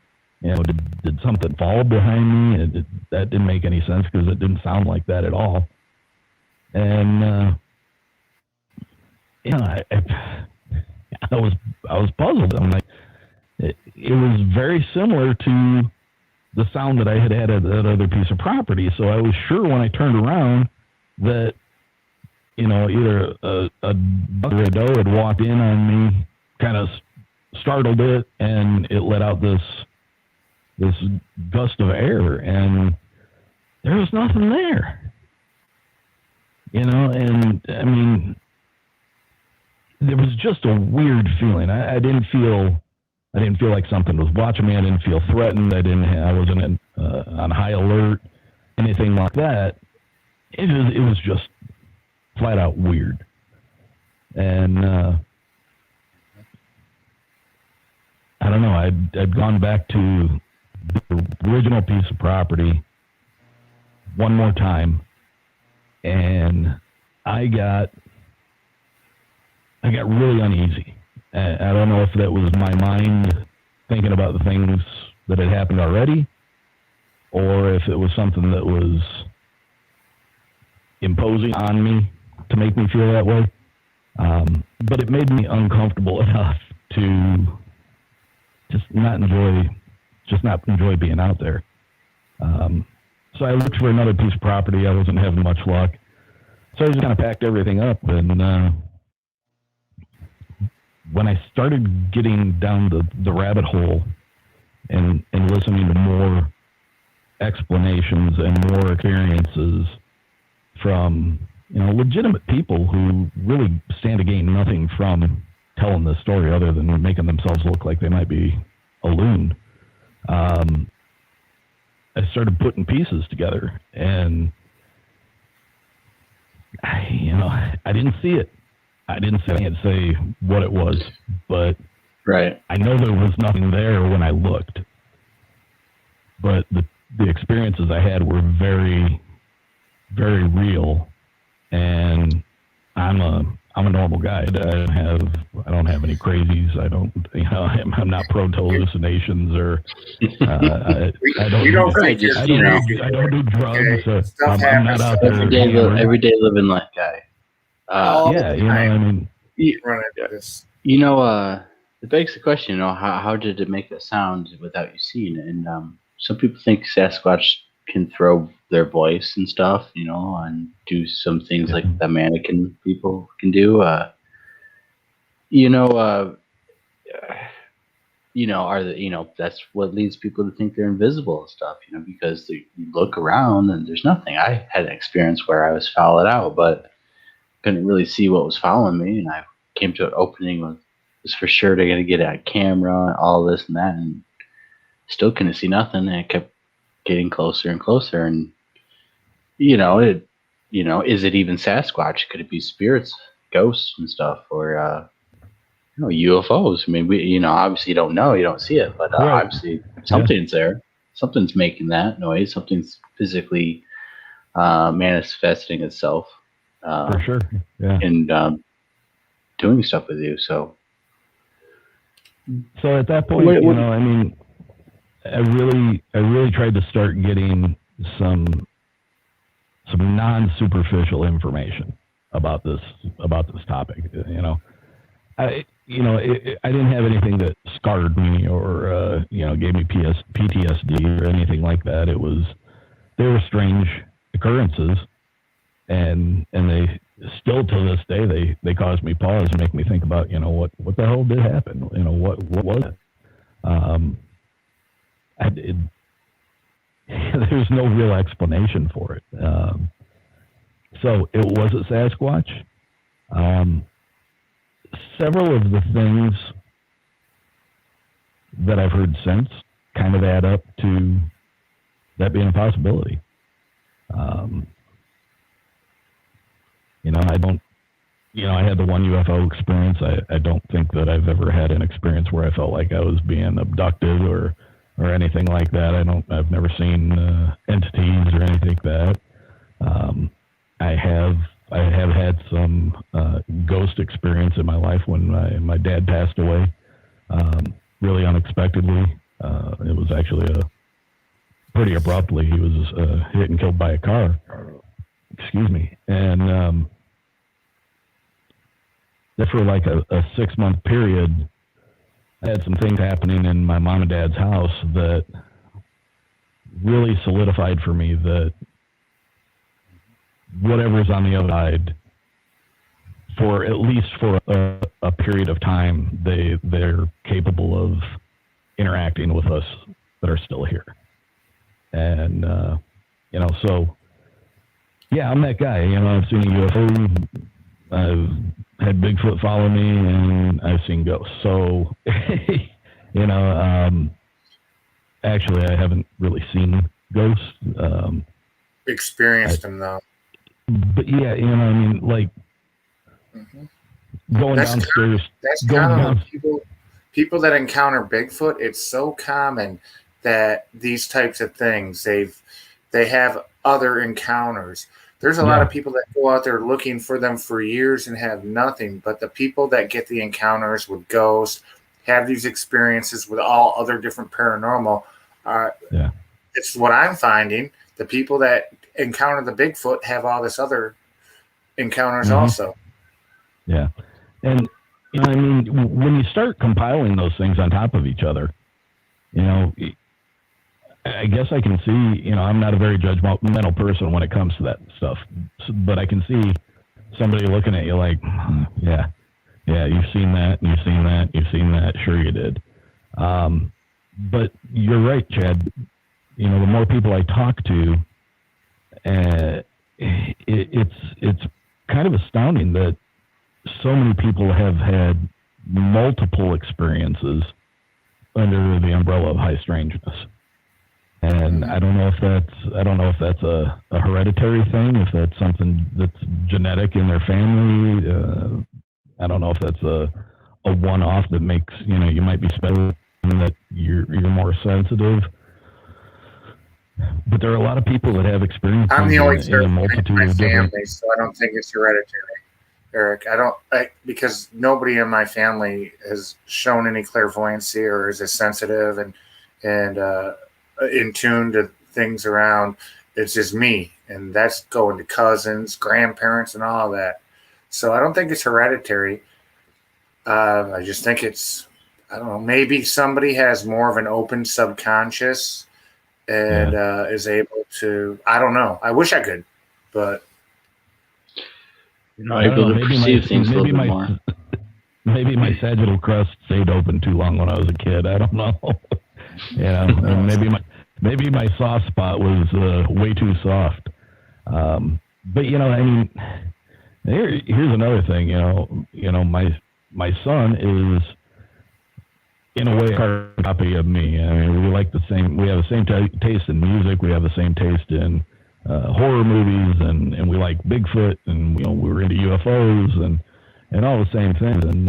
did something fall behind me? That didn't make any sense because it didn't sound like that at all. And I was puzzled. I'm like, it was very similar to the sound that I had at that other piece of property. So I was sure when I turned around that either a buck or a doe had walked in on me, kind of startled it, and it let out this gust of air, and there was nothing there. And I mean, there was just a weird feeling. I didn't feel like something was watching me. I didn't feel threatened. I wasn't on high alert, anything like that. It was just flat out weird. And I don't know. I'd gone back to the original piece of property one more time, and I got really uneasy. I don't know if that was my mind thinking about the things that had happened already, or if it was something that was imposing on me to make me feel that way. But it made me uncomfortable enough to just not enjoy being out there. So I looked for another piece of property. I wasn't having much luck. So I just kind of packed everything up, and when I started getting down the rabbit hole and listening to more explanations and more experiences from legitimate people who really stand to gain nothing from telling this story other than making themselves look like they might be a loon, started putting pieces together, and I didn't see it. I can't say what it was, but Right. I know there was nothing there when I looked. But the experiences I had were very, very real, and I'm a normal guy. I don't have any crazies. I'm not prone to hallucinations or I don't. We don't Right, think you're just, crazy. I don't do drugs. Okay. Stuff I'm not happens. out there. Everyday living life guy. All Yeah, the you know, time. I mean, Run into this. It begs the question, how did it make that sound without you seeing it? And some people think Sasquatch can throw their voice and stuff, and do some things like the mannequin people can do. That's what leads people to think they're invisible and stuff, because you look around and there's nothing. I had an experience where I was followed out, but couldn't really see what was following me, and I came to an opening was for sure they're gonna get a camera and all this and that, and still couldn't see nothing, and it kept getting closer and closer, and is it even Sasquatch? Could it be spirits, ghosts and stuff, or UFOs? I mean, we obviously don't know, you don't see it, but Right. obviously something's there, something's making that noise, something's physically manifesting itself. for sure. Yeah. And doing stuff with you. So at that point, What- I mean, I really tried to start getting some non-superficial information about this topic. I didn't have anything that scarred me or gave me PTSD or anything like that. They were strange occurrences, and they still to this day they cause me pause and make me think about what the hell did happen, what was it. There's no real explanation for it. So it wasn't Sasquatch. Several of the things that I've heard since kind of add up to that being a possibility. I had the one UFO experience. I don't think that I've ever had an experience where I felt like I was being abducted or anything like that. I've never seen entities or anything like that. I have had some ghost experience in my life when my dad passed away, really unexpectedly. It was actually pretty abruptly. He was hit and killed by a car. Excuse me. And for like a 6-month period, I had some things happening in my mom and dad's house that really solidified for me that whatever's on the other side, for at least for a period of time, they're capable of interacting with us that are still here. And so yeah, I'm that guy. I've seen a UFO, I've had Bigfoot follow me, and I've seen ghosts. So actually I haven't really seen ghosts. Experienced them though. But yeah, like going downstairs. That's going common. down, People that encounter Bigfoot, it's so common that these types of things they have other encounters. There's a lot of people that go out there looking for them for years and have nothing, but the people that get the encounters with ghosts, have these experiences with all other different paranormal, it's what I'm finding. The people that encounter the Bigfoot have all this other encounters also. Yeah. And when you start compiling those things on top of each other, I guess I can see, I'm not a very judgmental person when it comes to that stuff, but I can see somebody looking at you like, yeah, you've seen that, you've seen that, you've seen that. Sure you did. But you're right, Chad. The more people I talk to, it's kind of astounding that so many people have had multiple experiences under the umbrella of high strangeness. And I don't know if that's a hereditary thing, if that's something that's genetic in their family. I don't know if that's a one-off that makes, you might be special and that you're more sensitive. But there are a lot of people that have experience I'm the only in a third in multitude my of different. family, so I don't think it's hereditary, Eric. Because nobody in my family has shown any clairvoyancy or is as sensitive and in tune to things around. It's just me, and that's going to cousins, grandparents, and all that. So I don't think it's hereditary. I just think it's, I don't know, maybe somebody has more of an open subconscious and is able to, I don't know. I wish I could, but able to perceive things a little bit more. Maybe my sagittal crust stayed open too long when I was a kid. I don't know. And maybe my soft spot was way too soft. But here's another thing. My son is in a way a carbon copy of me. I mean, we have the same taste in music. We have the same taste in horror movies, and we like Bigfoot, and we're into UFOs and all the same things. And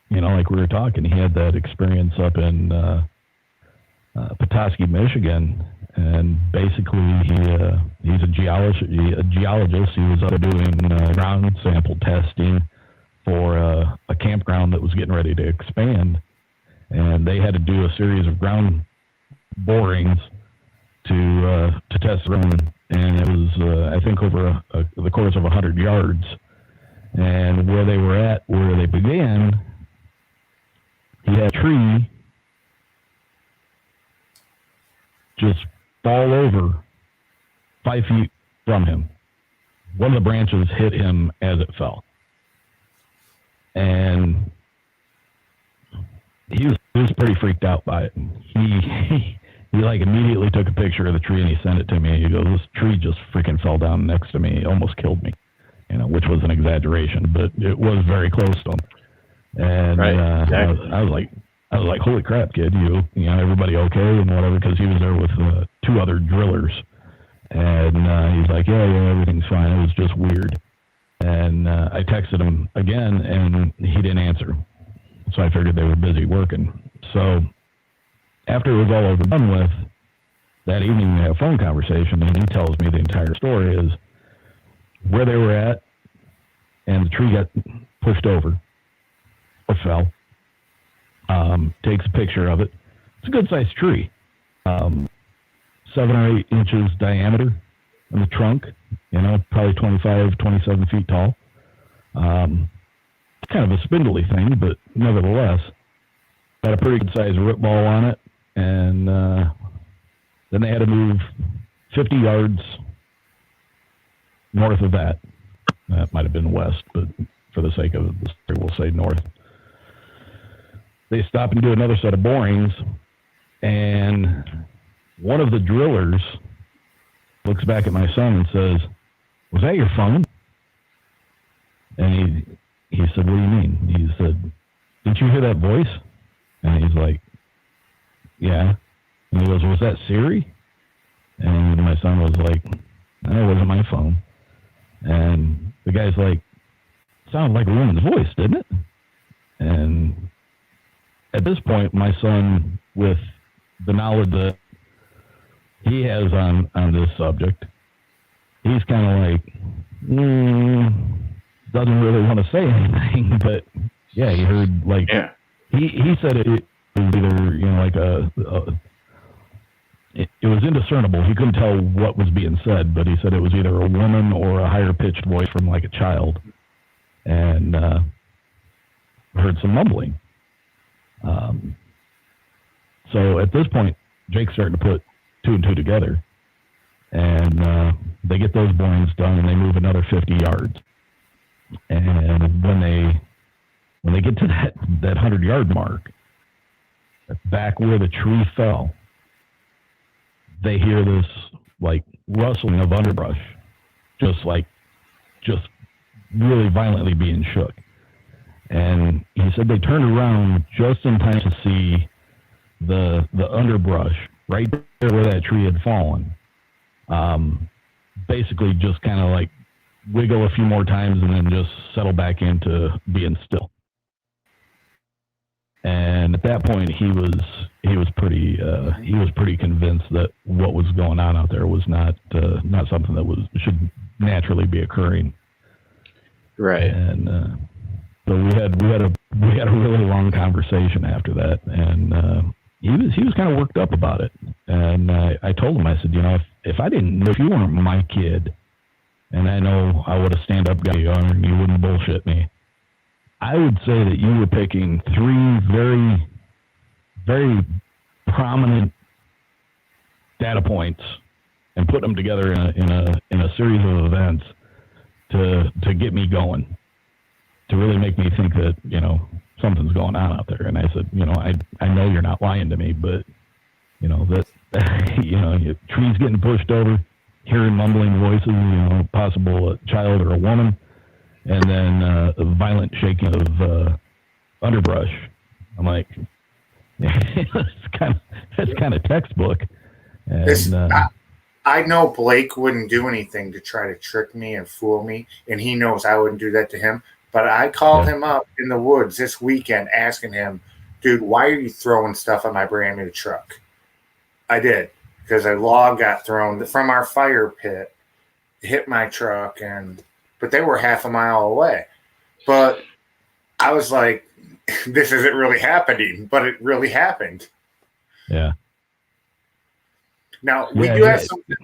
like we were talking, he had that experience up in Petoskey, Michigan, and basically he's a geologist. He was up doing ground sample testing for a campground that was getting ready to expand, and they had to do a series of ground borings to test the room, and it was I think over the course of 100 yards. And where they began, he had a tree just fall over 5 feet from him. One of the branches hit him as it fell. And he was pretty freaked out by it. He like immediately took a picture of the tree and he sent it to me. He goes, "This tree just freaking fell down next to me. It almost killed me." Which was an exaggeration, but it was very close to him. And exactly. I was like, "Holy crap, kid! Everybody okay and whatever?" Because he was there with 2 other drillers, and he's like, "Yeah, everything's fine. It was just weird." And I texted him again, and he didn't answer. So I figured they were busy working. So after it was all over done with, that evening we had a phone conversation, and he tells me the entire story is where they were at, and the tree got pushed over or fell. Takes a picture of it. It's a good-sized tree, 7 or 8 inches diameter in the trunk, probably 25, 27 feet tall. It's kind of a spindly thing, but nevertheless, got a pretty good-sized root ball on it, and then they had to move 50 yards north of that. That might have been west, but for the sake of the story, we'll say north. They stop and do another set of borings, and one of the drillers looks back at my son and says, "Was that your phone?" And he said, "What do you mean?" He said, "Didn't you hear that voice?" And he's like, "Yeah." And he goes, "Was that Siri?" And my son was like, "No, it wasn't my phone." And the guy's like, "Sounded like a woman's voice, didn't it?" And at this point, my son, with the knowledge that he has on this subject, he's kind of like, doesn't really want to say anything, but yeah, he heard he said it was either, it was indiscernible. He couldn't tell what was being said, but he said it was either a woman or a higher pitched voice from like a child, and heard some mumbling. So at this point, Jake's starting to put 2 and 2 together, and they get those borings done, and they move another 50 yards. And when they get to that 100-yard mark, back where the tree fell, they hear this like rustling of underbrush, just really violently being shook. And he said they turned around just in time to see the underbrush right there where that tree had fallen. Basically just kind of like wiggle a few more times and then just settle back into being still. And at that point, he was pretty convinced that what was going on out there was not something that should naturally be occurring. Right. And so we had a really long conversation after that, and he was kind of worked up about it. And I told him, I said, if I didn't know, if you weren't my kid, and I know I would have stand up guy and you wouldn't bullshit me, I would say that you were picking 3 very, very prominent data points and put them together in a series of events to get me going, to really make me think that something's going on out there. And I said, I know you're not lying to me, but that trees getting pushed over, hearing mumbling voices, possible a child or a woman. And then a violent shaking of underbrush. I'm like, that's kind of textbook. And I know Blake wouldn't do anything to try to trick me and fool me, and he knows I wouldn't do that to him. But I called him up in the woods this weekend asking him, dude, why are you throwing stuff on my brand new truck? I did, because a log got thrown from our fire pit, hit my truck, but they were half a mile away. But I was like, this isn't really happening, but it really happened. Yeah. Now we do have something.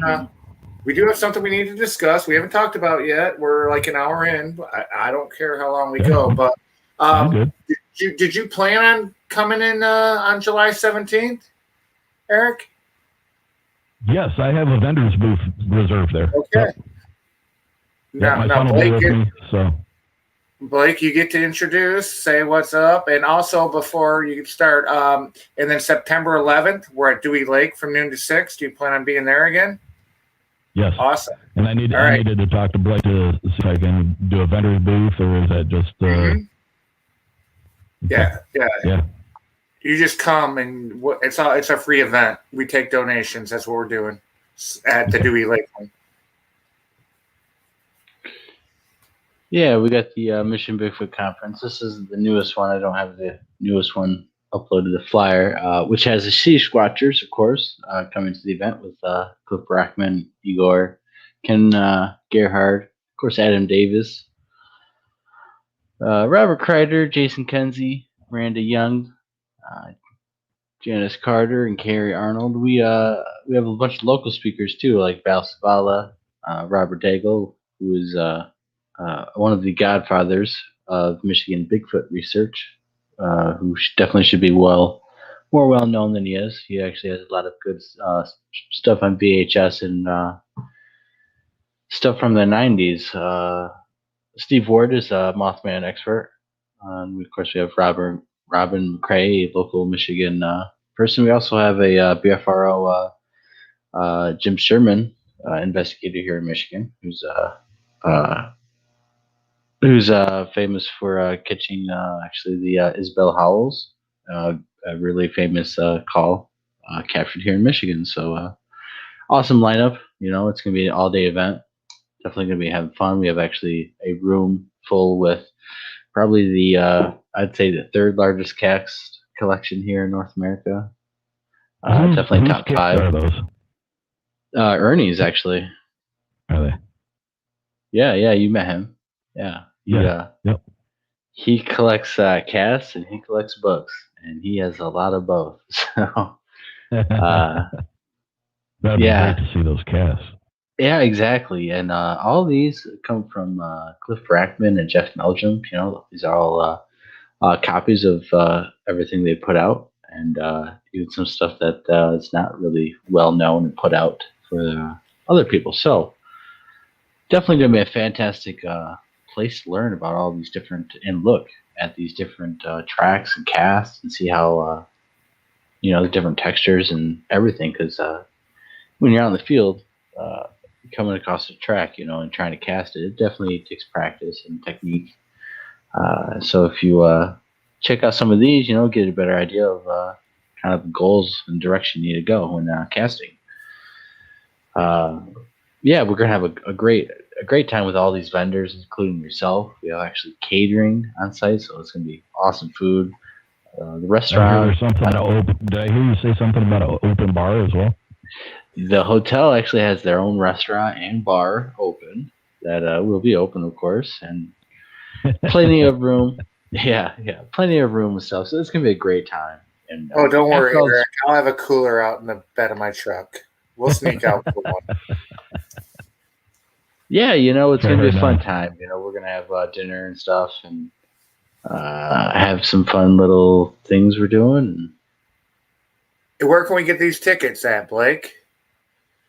We do have something we need to discuss. We haven't talked about yet. We're like an hour in. I don't care how long we go, but did you plan on coming in on July 17th, Eric? Yes, I have a vendor's booth reserved there. Okay. Yep. Now Blake, Blake, you get to introduce, say what's up, and also before you start, and then September 11th, we're at Dewey Lake from noon to 6. Do you plan on being there again? Yes. Awesome. And I needed to talk to Blake to see if I can do a vendor's booth, or is that just? Yeah. You just come, and it's a free event. We take donations. That's what we're doing at the Dewey Lake one. Yeah, we got the Mission Bigfoot Conference. This is the newest one. I don't have the newest one uploaded, the flyer, which has the Sea Squatchers, of course, coming to the event with Cliff Brackman, Igor, Ken Gerhard, of course, Adam Davis, Robert Kreider, Jason Kenzie, Miranda Young, Janice Carter, and Carrie Arnold. We have a bunch of local speakers, too, like Val Savala, Robert Daigle, who is one of the godfathers of Michigan Bigfoot research, who definitely should be more well known than he is. He actually has a lot of good stuff on VHS and stuff from the 90s. Steve Ward is a Mothman expert. And of course, we have Robin McCrae, a local Michigan person. We also have a BFRO, Jim Sherman, investigator here in Michigan, who's famous for catching actually the Isabel Howells, a really famous call captured here in Michigan. So awesome lineup. It's going to be an all-day event. Definitely going to be having fun. We have actually a room full with probably the I'd say the 3rd largest cast collection here in North America. Definitely top 5. Are those? Ernie's actually. Are they? Yeah, you met him. Yeah. Yep. He collects casts and he collects books, and he has a lot of both. So, that'd be great to see those casts. Yeah, exactly. And all these come from Cliff Brackman and Jeff Meldrum. These are all copies of everything they put out, and even some stuff that is not really well known and put out for other people. So, definitely going to be a fantastic place to learn about all these different and look at these different tracks and casts and see how the different textures and everything, because when you're out in the field coming across the track and trying to cast it definitely takes practice and technique. So if you check out some of these, get a better idea of kind of goals and direction you need to go when casting. Yeah, we're gonna have a great time with all these vendors, including yourself. We have actually catering on site, so it's gonna be awesome food. The restaurant. Did I hear you say something about an open bar as well? The hotel actually has their own restaurant and bar open that will be open, of course, and plenty of room. Yeah, plenty of room and stuff. So it's gonna be a great time. And don't worry, Eric. I'll have a cooler out in the bed of my truck. We'll sneak out for one. Yeah, it's gonna be a fun time. We're gonna have dinner and stuff, and have some fun little things we're doing. Where can we get these tickets at, Blake?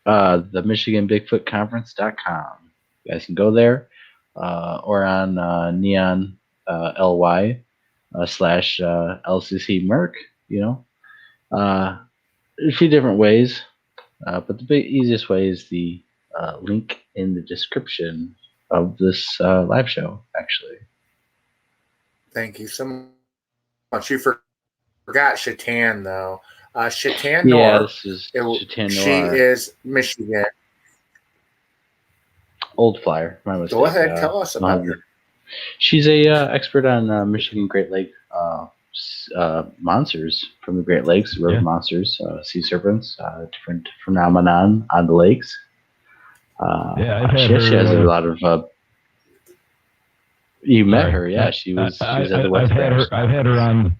The MichiganBigfootConference.com. You guys can go there, or on Neon LY / LCC Merc. A few different ways, but the easiest way is the link in the description of this live show, actually. Thank you so much. You forgot Chatan, though. Chatan Noir. Yeah, this is Chatan Noir. She is Michigan. Old Flyer. My mistake. Go ahead, tell us about her. She's a expert on Michigan Great Lake monsters from the Great Lakes, river monsters, sea serpents, different phenomenon on the lakes. I've had her. She has a lot of. You met her, yeah. She was at the West. I've had her on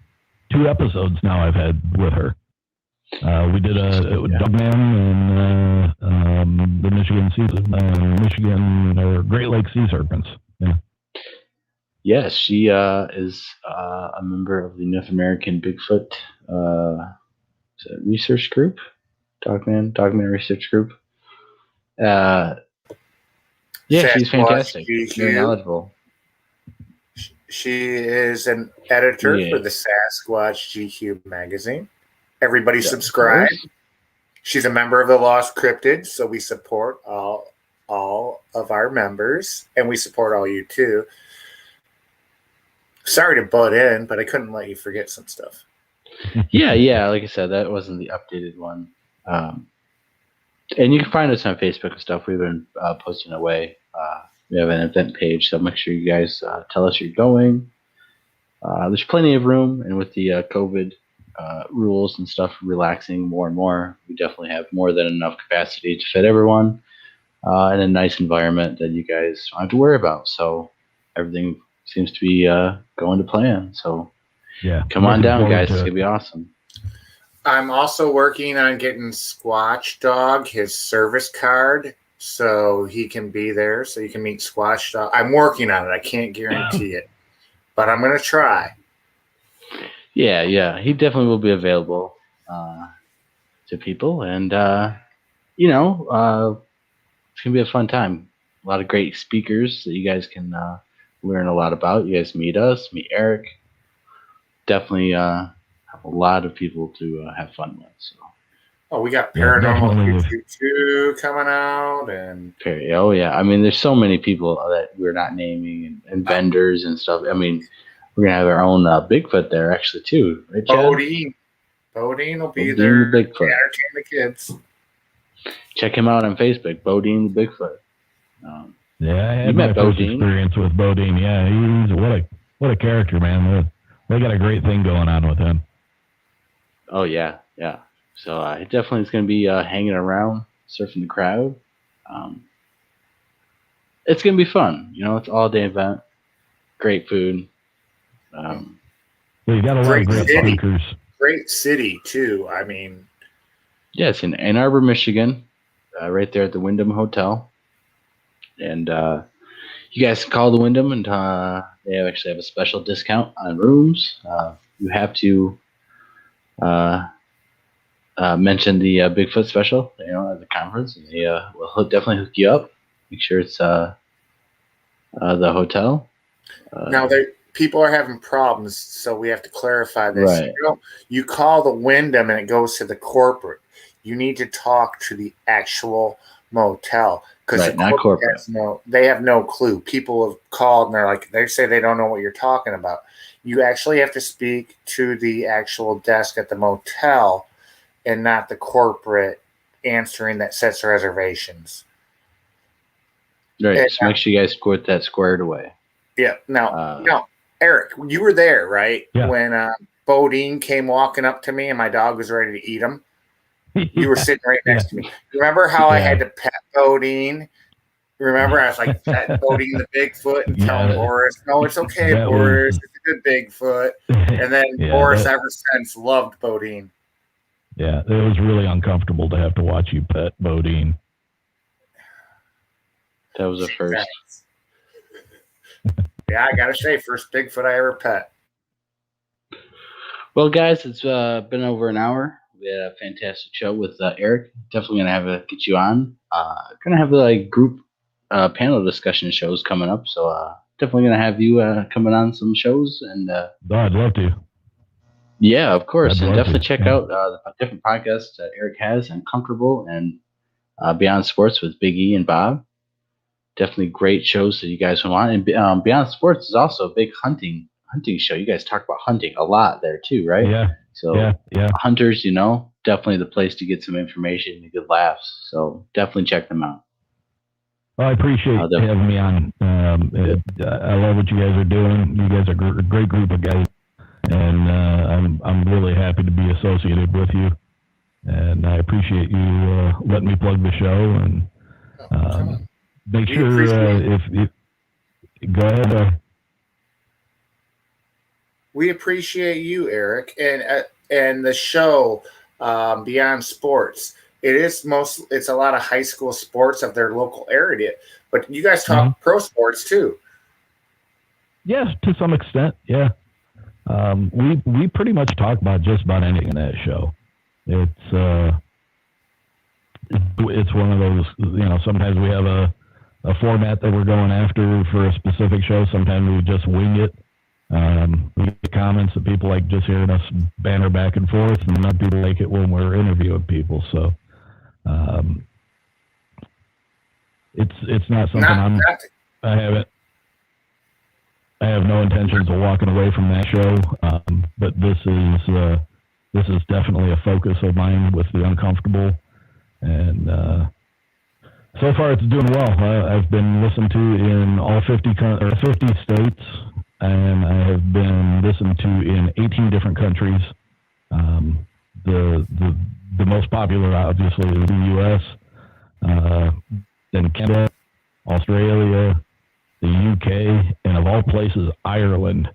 2 episodes now. I've had with her. We did a Dogman and the Michigan or Great Lake sea serpents. Yeah. Yes, she is a member of the North American Bigfoot research group, Dogman Research Group. Yeah, she's fantastic. Very knowledgeable. She is an editor for the Sasquatch GQ magazine. Everybody subscribe. She's a member of the Lost Cryptids, so we support all of our members, and we support all you too. Sorry to butt in, but I couldn't let you forget some stuff. Yeah. Like I said, that wasn't the updated one. And you can find us on Facebook and stuff. We've been posting away. We have an event page, so make sure you guys tell us you're going. There's plenty of room, and with the COVID rules and stuff relaxing more and more, we definitely have more than enough capacity to fit everyone in a nice environment that you guys don't have to worry about. So everything seems to be going to plan. So come on down, guys. It's going to be awesome. I'm also working on getting Squatch Dog his service card so he can be there, so you can meet Squatch Dog. I'm working on it. I can't guarantee it, but I'm going to try. Yeah. He definitely will be available to people. And, it's going to be a fun time. A lot of great speakers that you guys can learn a lot about. You guys meet us, meet Eric. Definitely have a lot of people to have fun with. So. Oh, we got Paranormal 2 coming out. Oh, yeah. I mean, there's so many people that we're not naming and vendors and stuff. I mean, we're going to have our own Bigfoot there, actually, too. Right, Chad? Bodine will be there. The Bigfoot. Entertain the kids. Check him out on Facebook, Bodine the Bigfoot. I had my first experience with Bodine. Yeah, he's what a character, man. They got a great thing going on with him. Oh, yeah. So it definitely is going to be hanging around, surfing the crowd. It's going to be fun. It's an all-day event. Great food. You got a lot of great speakers. Great city, too. I mean. Yeah, it's in Ann Arbor, Michigan, right there at the Wyndham Hotel. And you guys can call the Wyndham, and they actually have a special discount on rooms. You have to mention the Bigfoot special, at the conference, and they will definitely hook you up. Make sure it's the hotel. Now, people are having problems, so we have to clarify this. Right. You call the Wyndham, and it goes to the corporate. You need to talk to the actual motel. Because not corporate. They have no clue. People have called and they say they don't know what you're talking about. you actually have to speak to the actual desk at the motel and not the corporate answering that sets reservations. Right. And, So make sure you guys get that squared away. Yeah. Now, Eric, you were there, right? Yeah. When Bodine came walking up to me and my dog was ready to eat him. You were sitting right next to me. Remember how I had to pet Bodine? Remember, I was like petting Bodine the Bigfoot and telling Boris, "No, it's okay, Boris. It's a good Bigfoot." And then Boris, ever since, loved Bodine. Yeah, it was really uncomfortable to have to watch you pet Bodine. That was a first. Yeah, I gotta say, first Bigfoot I ever pet. Well, guys, it's been over an hour. We had a fantastic show with Eric. Definitely gonna get you on. Gonna have like group panel discussion shows coming up, so definitely gonna have you coming on some shows. And I'd love to. Yeah, of course, and definitely check Yeah. out the different podcasts that Eric has, uNcomfortable and Beyond Sports with Big E and Bob. Definitely great shows that you guys would want. And Beyond Sports is also a big hunting show. You guys talk about hunting a lot there too, right? Yeah. So Yeah. hunters, definitely the place to get some information and good laughs. So definitely check them out. Well, I appreciate having me on. I love what you guys are doing. You guys are a great group of guys, and I'm really happy to be associated with you. And I appreciate you letting me plug the show and make sure if go ahead. We appreciate you, Eric, and the show Beyond Sports. It's a lot of high school sports of their local area, but you guys talk pro sports too. Yeah, to some extent, yeah. We pretty much talk about just about anything in that show. It's one of those, sometimes we have a format that we're going after for a specific show. Sometimes we just wing it. We get comments that people like just hearing us banter back and forth, and not people like it when we're interviewing people. So it's not something I have no intentions of walking away from that show. But this is definitely a focus of mine with the uNcomfortable, and so far it's doing well. I've been listened to in all 50 states. And I have been listened to in 18 different countries. The most popular, obviously, is the U.S., then Canada, Australia, the U.K., and of all places, Ireland.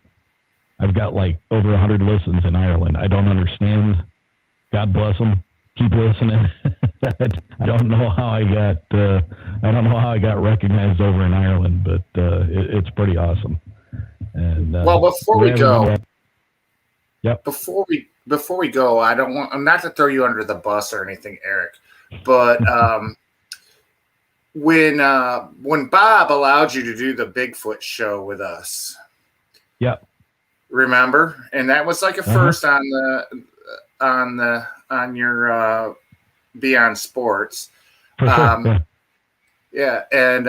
I've got like over 100 listens in Ireland. I don't understand. God bless them. Keep listening. I don't know how I got recognized over in Ireland, but it's pretty awesome. And, before we go, yep. Before we go, I'm not to throw you under the bus or anything, Eric, but when Bob allowed you to do the Bigfoot show with us, yep, remember, and that was like a first on your Beyond Sports, for sure. Yeah, and.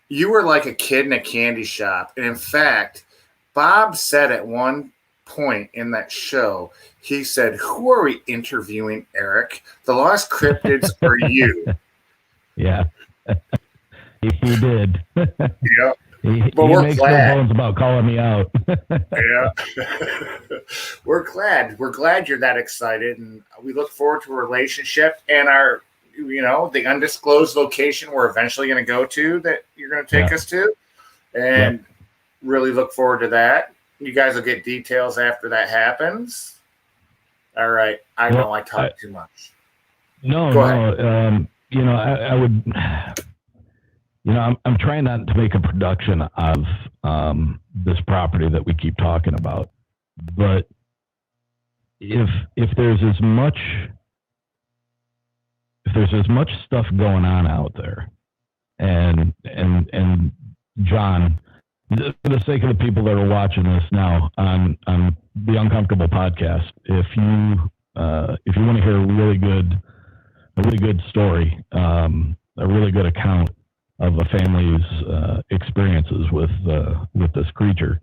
You were like a kid in a candy shop. And in fact, Bob said at one point in that show, he said, "Who are we interviewing, Eric? The Lost Cryptids or you?" Yeah, he did. Yeah. He we're makes glad. No bones about calling me out. Yeah. We're glad. We're glad you're that excited. And we look forward to a relationship and our the undisclosed location we're eventually going to go to that you're going to take us to, and really look forward to that. You guys will get details after that happens. All right. I know I talk too much. No, go ahead. I would, I'm trying not to make a production of this property that we keep talking about, but if there's as much stuff going on out there, and John, for the sake of the people that are watching this now on the uNcomfortable podcast, if you want to hear a really good story, a really good account of a family's experiences with this creature,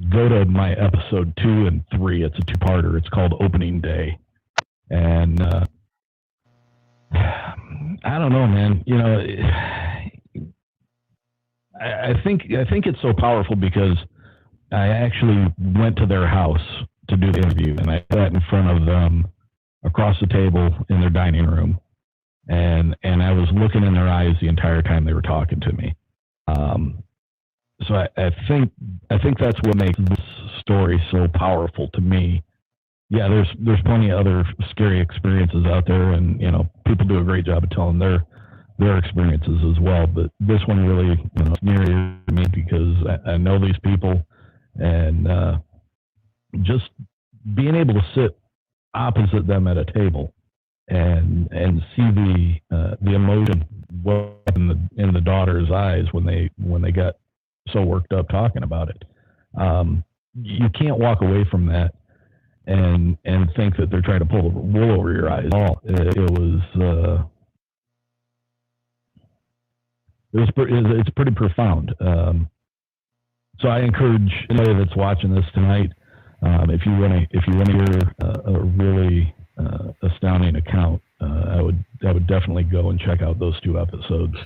go to my episode 2 and 3. It's a 2-parter. It's called Opening Day. And I don't know, man. You know, I think it's so powerful because I actually went to their house to do the interview, and I sat in front of them across the table in their dining room, and I was looking in their eyes the entire time they were talking to me. So I think that's what makes this story so powerful to me. Yeah, there's plenty of other scary experiences out there, and you know, people do a great job of telling their experiences as well. But this one really, you know, it's near to me because I know these people, and just being able to sit opposite them at a table and see the emotion in the daughter's eyes when they got so worked up talking about it. You can't walk away from that and think that they're trying to pull the wool over your eyes. It's pretty profound. So I encourage anybody that's watching this tonight, if you want to hear a really astounding account, I would definitely go and check out those 2 episodes.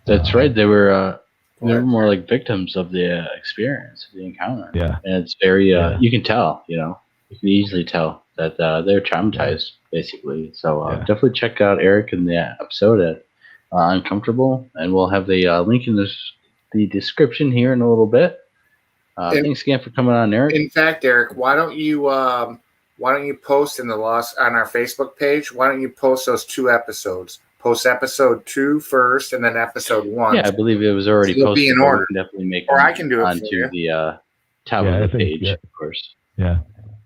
That's right. They were more like victims of the experience, of the encounter. Yeah, and it's very you can tell. You know, you can easily tell that they're traumatized, basically. So definitely check out Eric in the episode at uNcomfortable, and we'll have the link in the description here in a little bit. Thanks again for coming on, Eric. In fact, Eric, why don't you post on our Facebook page? Why don't you post those 2 episodes? Post episode 2 first, and then episode 1. Yeah, I believe it was already so posted. Be in order. Definitely make or I can do it onto the top of the page, of course. Yeah,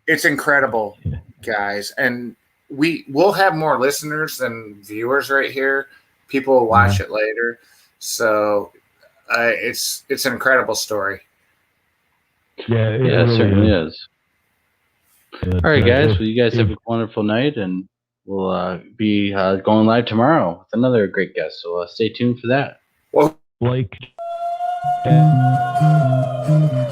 it's incredible, guys, and we'll have more listeners than viewers right here. People will watch it later, so it's an incredible story. Yeah, it really certainly is. All right, guys. Well, you guys have a wonderful night, and we'll be going live tomorrow with another great guest. So stay tuned for that. Well, Blake. Thank you.